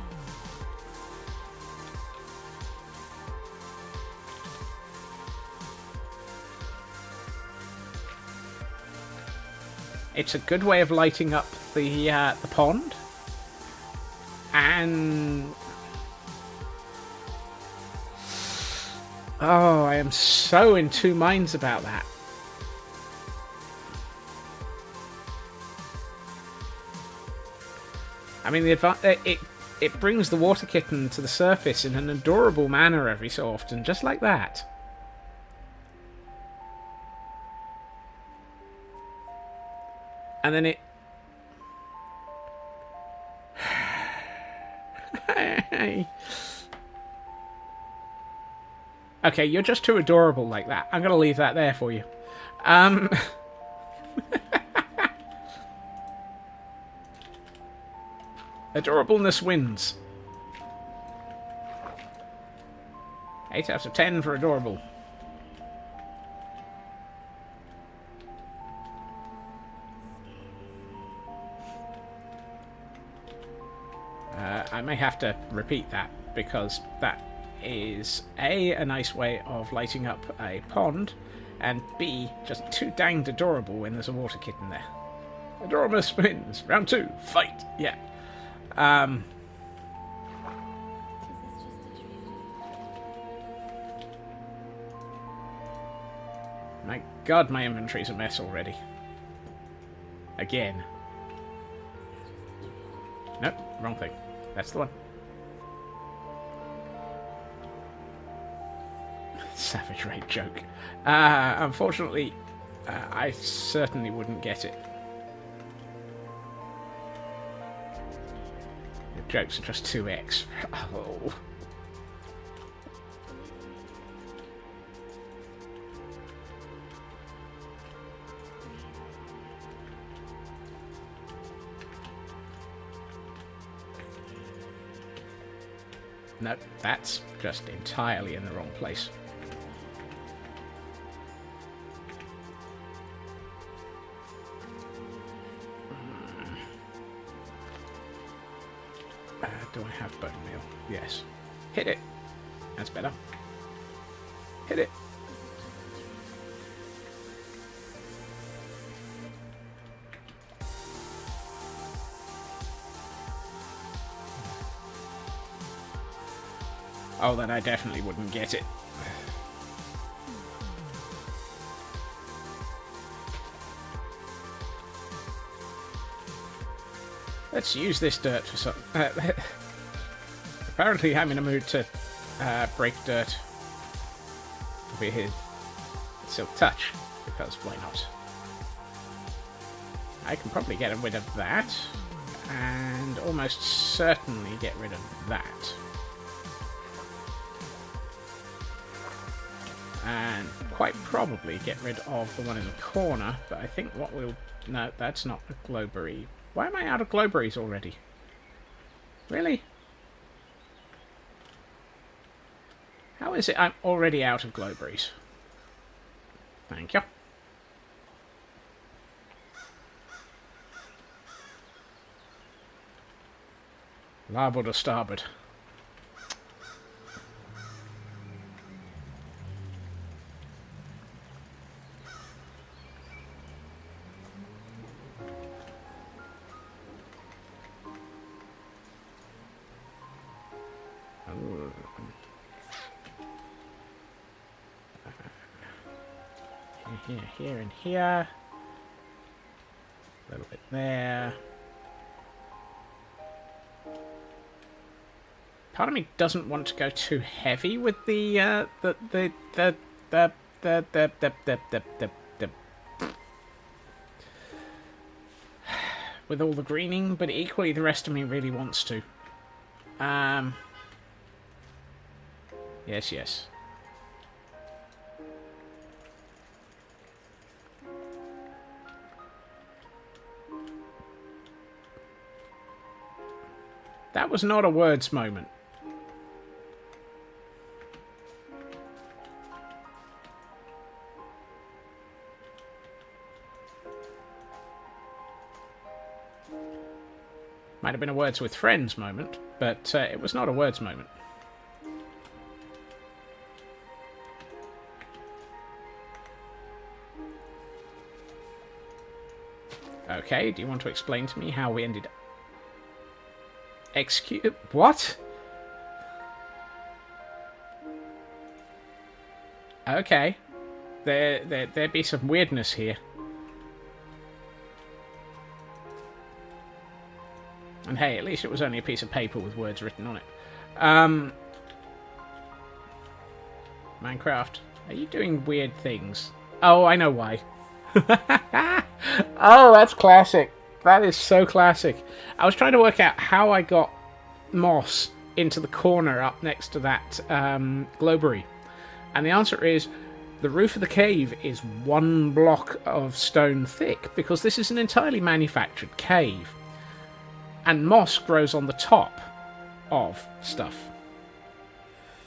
It's a good way of lighting up the pond, and oh, I am so in two minds about that. I mean, it brings the water kitten to the surface in an adorable manner every so often, just like that. And then it... Okay, you're just too adorable like that. I'm going to leave that there for you. Adorableness wins. 8 out of 10 for adorable. I may have to repeat that, because that is A, nice way of lighting up a pond, and B, just too danged adorable when there's a water kitten there. Adorableness wins. Round 2. Fight. Yeah. My god, my inventory's a mess already. Again. Nope, wrong thing. That's the one. Savage rape joke. Unfortunately, I certainly wouldn't get it. The jokes are just 2x. Oh. No, that's just entirely in the wrong place. Do I have bone meal? Yes. Hit it. That's better. Hit it. Oh, then I definitely wouldn't get it. Let's use this dirt for some... apparently I'm in a mood to break dirt with Silk Touch, because why not? I can probably get rid of that, and almost certainly get rid of that. And quite probably get rid of the one in the corner, but I think what we'll... No, that's not a glowberry. Why am I out of glowberries already? Really? How is it I'm already out of glowberries? Thank you. Larboard or starboard? Here, and here. A little bit there. Part of me doesn't want to go too heavy with the with all the greening, but equally the rest of me really wants to. Yes. That was not a words moment. Might have been a words with friends moment, but it was not a words moment. Okay, do you want to explain to me how we ended up? Execute... What? Okay. There'd be some weirdness here. And hey, at least it was only a piece of paper with words written on it. Minecraft, are you doing weird things? Oh, I know why. Oh, that's classic. That is so classic. I was trying to work out how I got moss into the corner up next to that glowberry. And the answer is the roof of the cave is 1 block of stone thick, because this is an entirely manufactured cave. And moss grows on the top of stuff.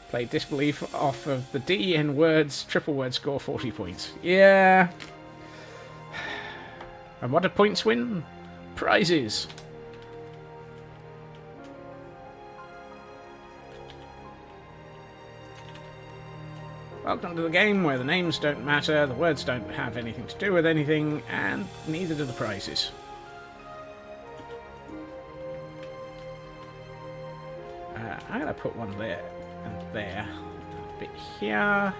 Play Disbelief off of the D in words, triple word score 40 points. Yeah. And what do points win? Prizes. Welcome to the game where the names don't matter, the words don't have anything to do with anything, and neither do the prizes. I'm going to put one there and there. A bit here.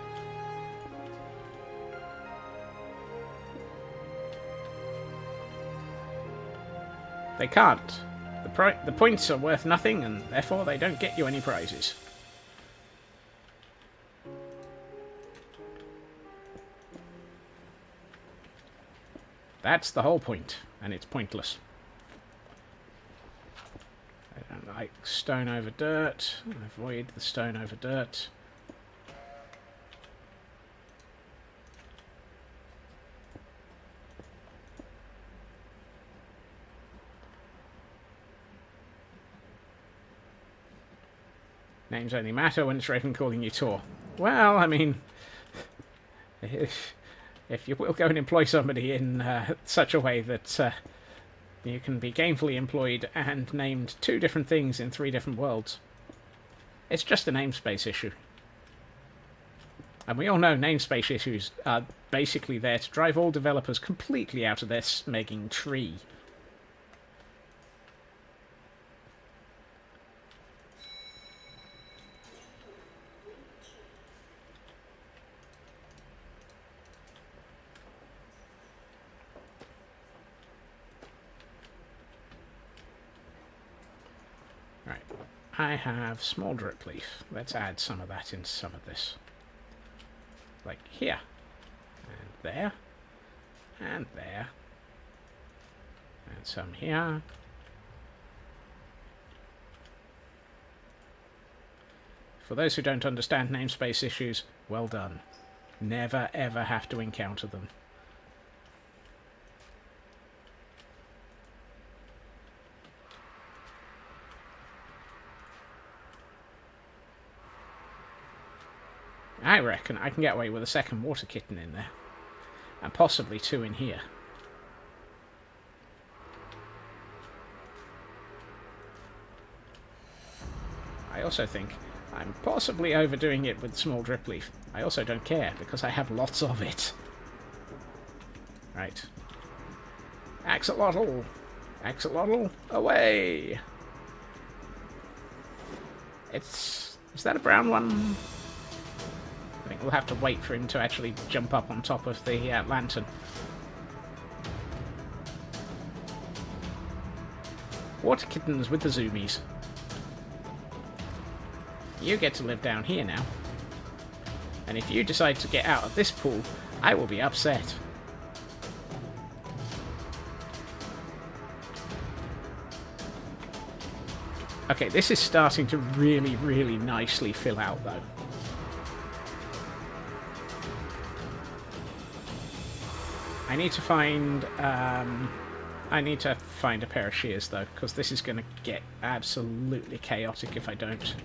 They can't. The points are worth nothing, and therefore they don't get you any prizes. That's the whole point, and it's pointless. I don't like stone over dirt. Avoid the stone over dirt. Names only matter when it's Raven calling you Tor. Well, I mean, if you will go and employ somebody in such a way that you can be gainfully employed and named 2 different things in 3 different worlds, it's just a namespace issue. And we all know namespace issues are basically there to drive all developers completely out of their smegging tree. Right, I have small drip leaf. Let's add some of that into some of this. Like here, and there, and there, and some here. For those who don't understand namespace issues, well done. Never ever have to encounter them. I reckon I can get away with a second water kitten in there. And possibly 2 in here. I also think I'm possibly overdoing it with small drip leaf. I also don't care, because I have lots of it. Right. Axolotl! Axolotl, away! Is that a brown one? I think we'll have to wait for him to actually jump up on top of the lantern. Water kittens with the zoomies. You get to live down here now. And if you decide to get out of this pool, I will be upset. Okay, this is starting to really, really nicely fill out, though. I need to find a pair of shears, though, because this is going to get absolutely chaotic if I don't.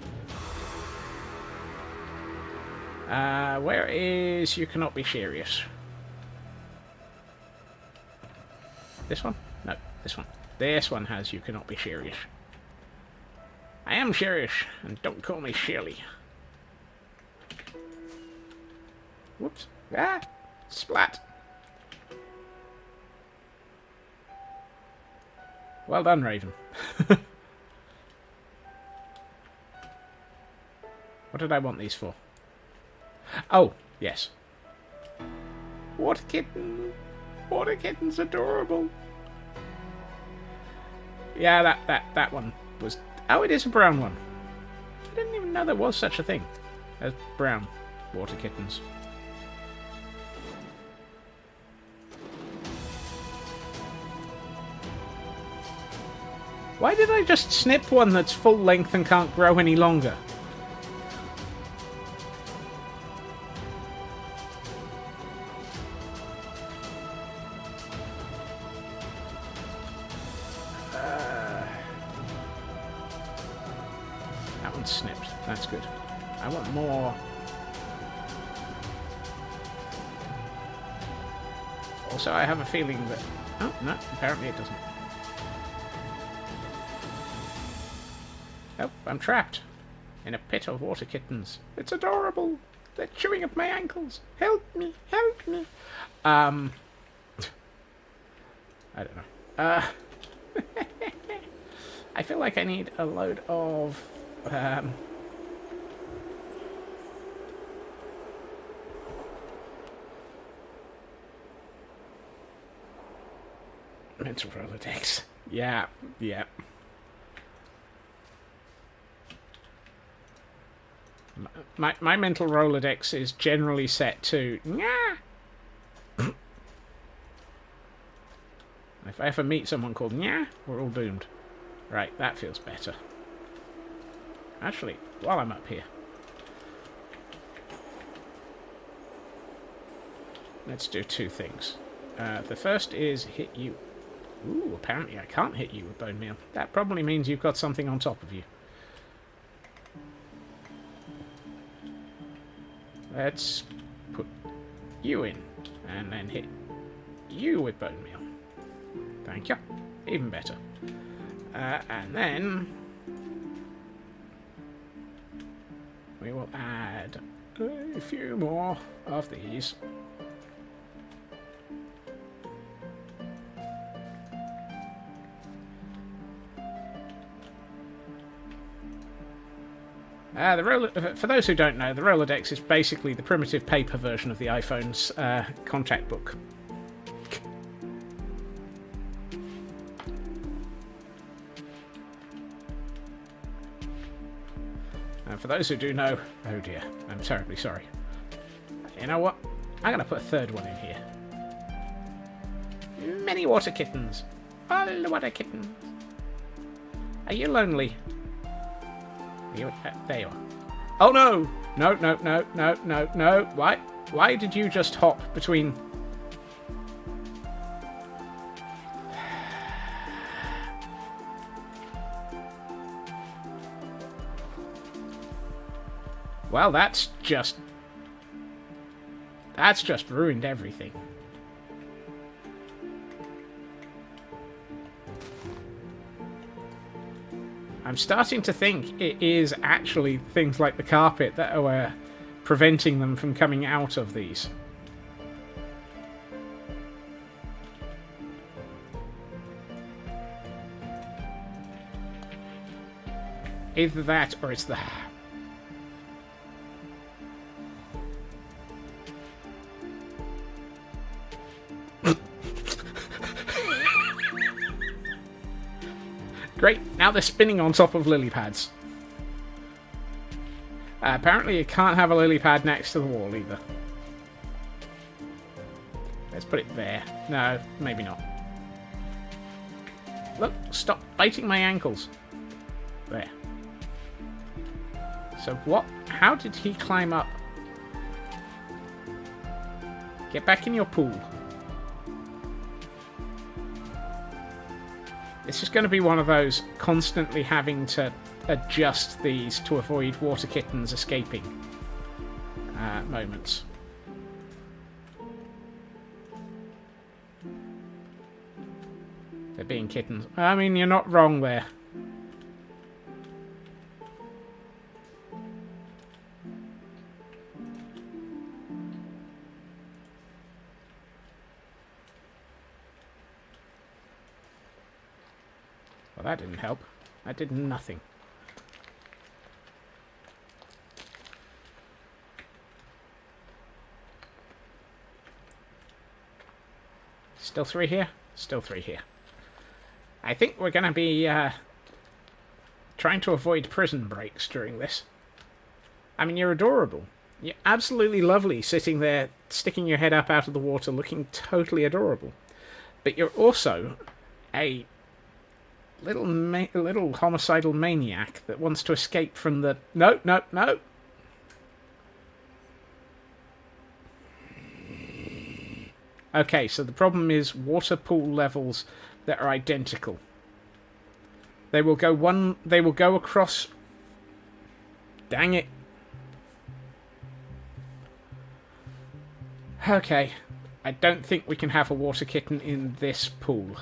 Where is You Cannot Be Serious? This one? No, this one. This one has You Cannot Be Serious. I am serious, and don't call me Shirley. Whoops. Ah! Splat! Well done, Raven. What did I want these for? Oh, yes. Water kitten. Water kitten's adorable. Yeah, that one was... Oh, it is a brown one. I didn't even know there was such a thing as brown water kittens. Why did I just snip one that's full length and can't grow any longer? That one's snipped. That's good. I want more. Also, I have a feeling that... Oh, no, apparently it doesn't. Oh, I'm trapped in a pit of water kittens. It's adorable. They're chewing at my ankles. Help me, help me. I don't know. I feel like I need a load of mental Rolodex. Yeah, yeah. My mental Rolodex is generally set to Nyah. If I ever meet someone called Nyah, we're all doomed. Right, that feels better. Actually, while I'm up here, let's do 2 things. The first is hit you. Ooh, apparently I can't hit you with bone meal. That probably means you've got something on top of you. Let's put you in, and then hit you with bone meal. Thank you. Even better. And then we will add a few more of these. For those who don't know, the Rolodex is basically the primitive paper version of the iPhone's contact book. And for those who do know, oh dear, I'm terribly sorry. You know what? I'm going to put a third one in here. Many water kittens. All the water kittens. Are you lonely? There you are. Oh no! No, no, no, no, no, no. Why did you just hop between... Well, that's just ruined everything. I'm starting to think it is actually things like the carpet that are preventing them from coming out of these. Either that or it's the... Great, now they're spinning on top of lily pads. Apparently you can't have a lily pad next to the wall either. Let's put it there. No, maybe not. Look, stop biting my ankles. There. So what? How did he climb up? Get back in your pool. This is going to be one of those constantly having to adjust these to avoid water kittens escaping moments. They're being kittens. I mean, you're not wrong there. Well, that didn't help. That did nothing. Still 3 here? Still 3 here. I think we're going to be trying to avoid prison breaks during this. I mean, you're adorable. You're absolutely lovely sitting there, sticking your head up out of the water, looking totally adorable. But you're also a little homicidal maniac that wants to escape from the... No, no, no! Okay, so the problem is water pool levels that are identical. They will go across... Dang it. Okay. I don't think we can have a water kitten in this pool.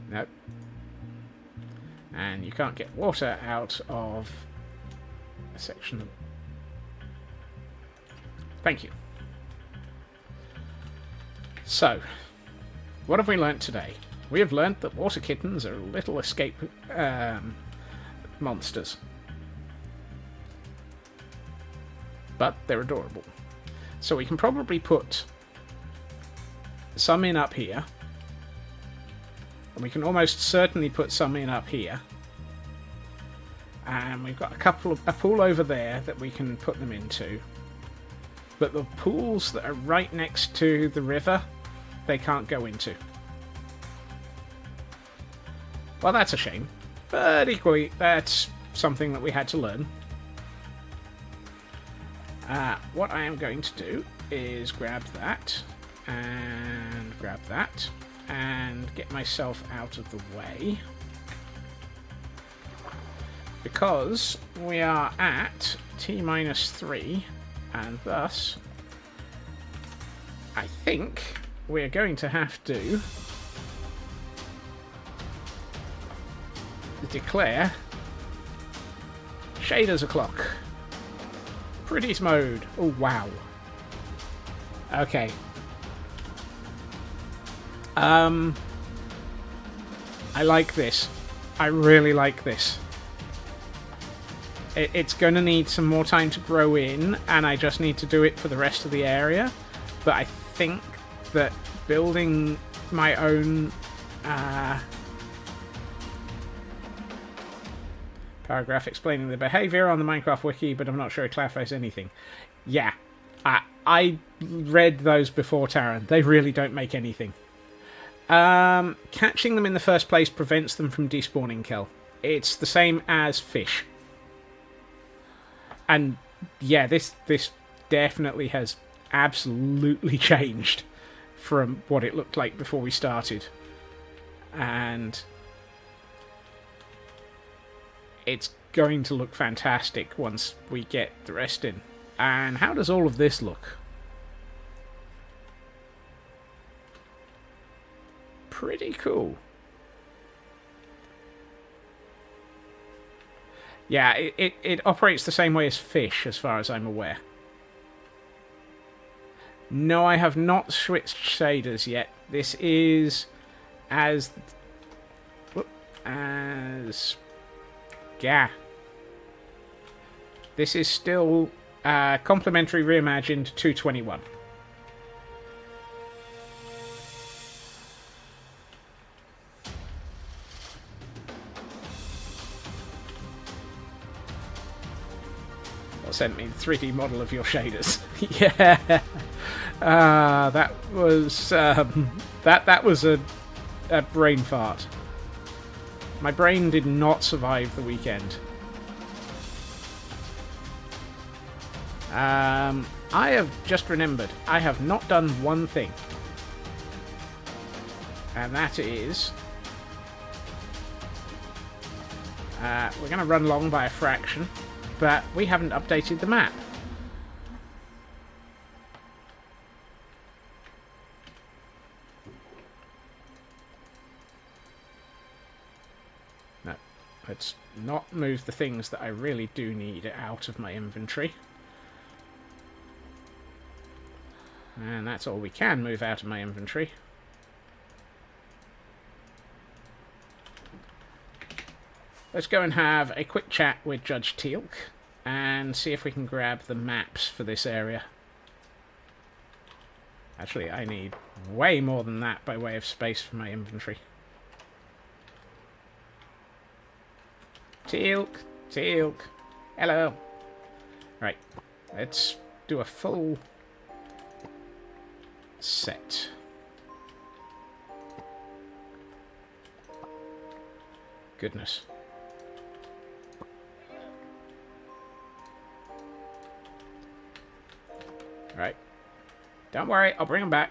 Nope. And you can't get water out of a section of... Thank you. So, what have we learnt today? We have learnt that water kittens are little escape monsters. But they're adorable. So we can probably put some in up here. And we can almost certainly put some in up here. And we've got a pool over there that we can put them into. But the pools that are right next to the river, they can't go into. Well, that's a shame. But equally, that's something that we had to learn. What I am going to do is grab that, and get myself out of the way. because we are at T-3, and thus I think we're going to have to declare shaders o'clock. Pretties mode. Oh, wow. Okay. I like this. I really like this. It's going to need some more time to grow in, and I just need to do it for the rest of the area. But I think that building my own paragraph explaining the behavior on the Minecraft wiki, but I'm not sure it clarifies anything. Yeah, I read those before, Taran. They really don't make anything. Catching them in the first place prevents them from despawning, Kel. It's the same as fish. And yeah, this definitely has absolutely changed from what it looked like before we started. And it's going to look fantastic once we get the rest in. And how does all of this look? Pretty cool. Yeah, it operates the same way as fish, as far as I'm aware. No, I have not switched shaders yet. This is This is still complementary reimagined 221. Sent me the 3D model of your shaders. Yeah, that was that was a brain fart. My brain did not survive the weekend. I have just remembered I have not done one thing, and that is we're going to run long by a fraction. But we haven't updated the map. No, let's not move the things that I really do need out of my inventory. And that's all we can move out of my inventory. Let's go and have a quick chat with Judge Teal'c and see if we can grab the maps for this area. Actually, I need way more than that by way of space for my inventory. Teal'c, hello. Right, let's do a full set. Goodness. Right. Don't worry, I'll bring them back.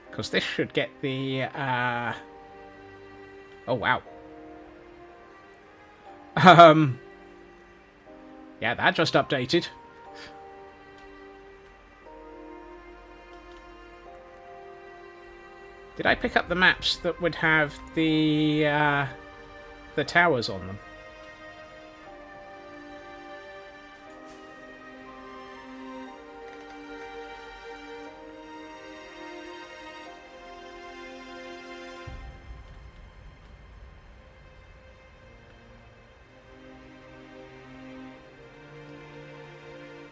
Because this should get the, oh, wow. Yeah, that just updated. Did I pick up the maps that would have the towers on them?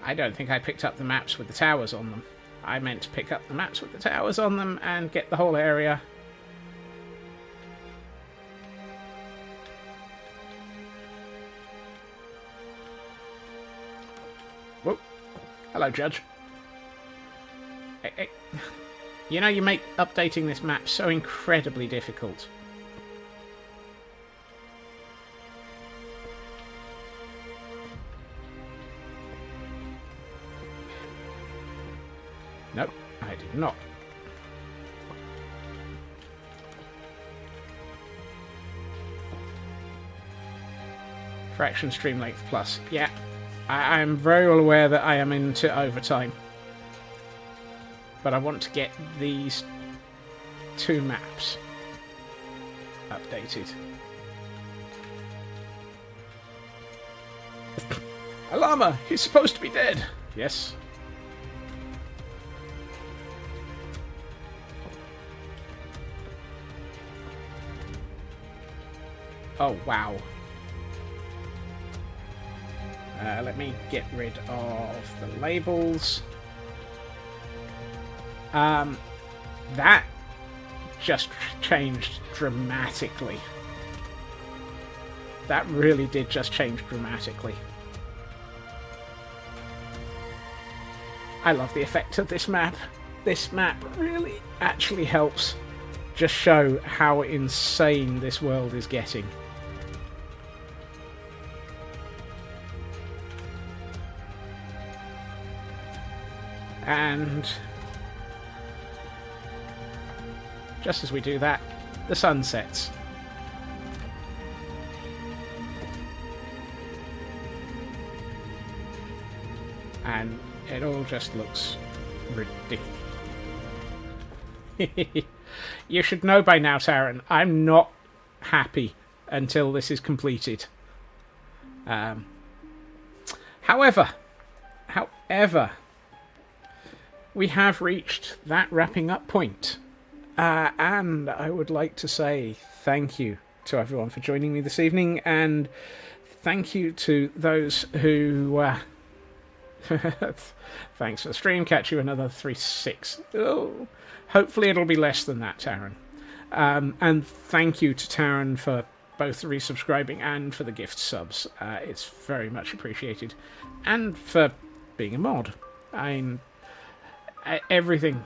I don't think I picked up the maps with the towers on them. I meant to pick up the maps with the towers on them and get the whole area. Whoa. Hello, Judge. Hey. You know, you make updating this map so incredibly difficult. Nope, I did not. Fraction stream length plus. Yeah, I'm very well aware that I am into overtime. But I want to get these 2 maps updated. A llama! He's supposed to be dead! Yes. Oh, wow. Let me get rid of the labels. That just changed dramatically. That really did just change dramatically. I love the effect of this map. This map really actually helps just show how insane this world is getting. And just as we do that, the sun sets. And it all just looks ridiculous. You should know by now, Taran, I'm not happy until this is completed. However, we have reached that wrapping up point. And I would like to say thank you to everyone for joining me this evening, and thank you to those who... thanks for the stream. Catch you another 3-6. Oh, hopefully it'll be less than that, Taran. And thank you to Taran for both resubscribing and for the gift subs. It's very much appreciated. And for being a mod. Everything...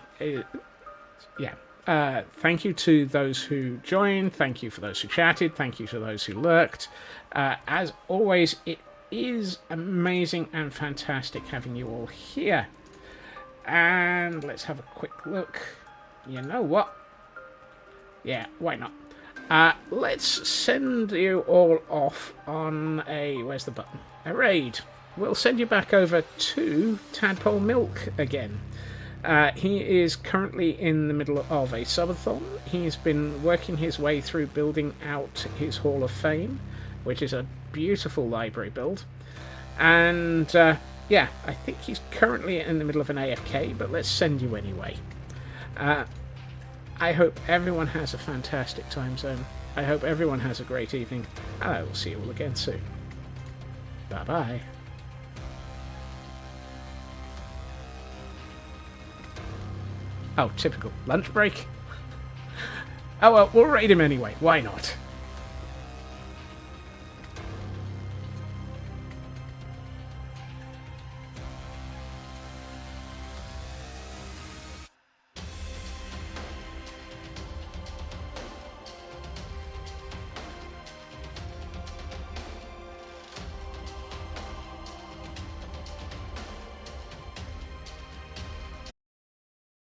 thank you to those who joined, thank you for those who chatted, thank you to those who lurked. As always, it is amazing and fantastic having you all here. And let's have a quick look. You know what? Yeah, why not? Let's send you all off on a... where's the button? A raid. We'll send you back over to Tadpole Milk again. He is currently in the middle of a subathon. He's been working his way through building out his Hall of Fame, which is a beautiful library build. And, I think he's currently in the middle of an AFK, but let's send you anyway. I hope everyone has a fantastic time zone. I hope everyone has a great evening, and I will see you all again soon. Bye-bye. Oh, typical. Lunch break? Oh well, we'll raid him anyway. Why not?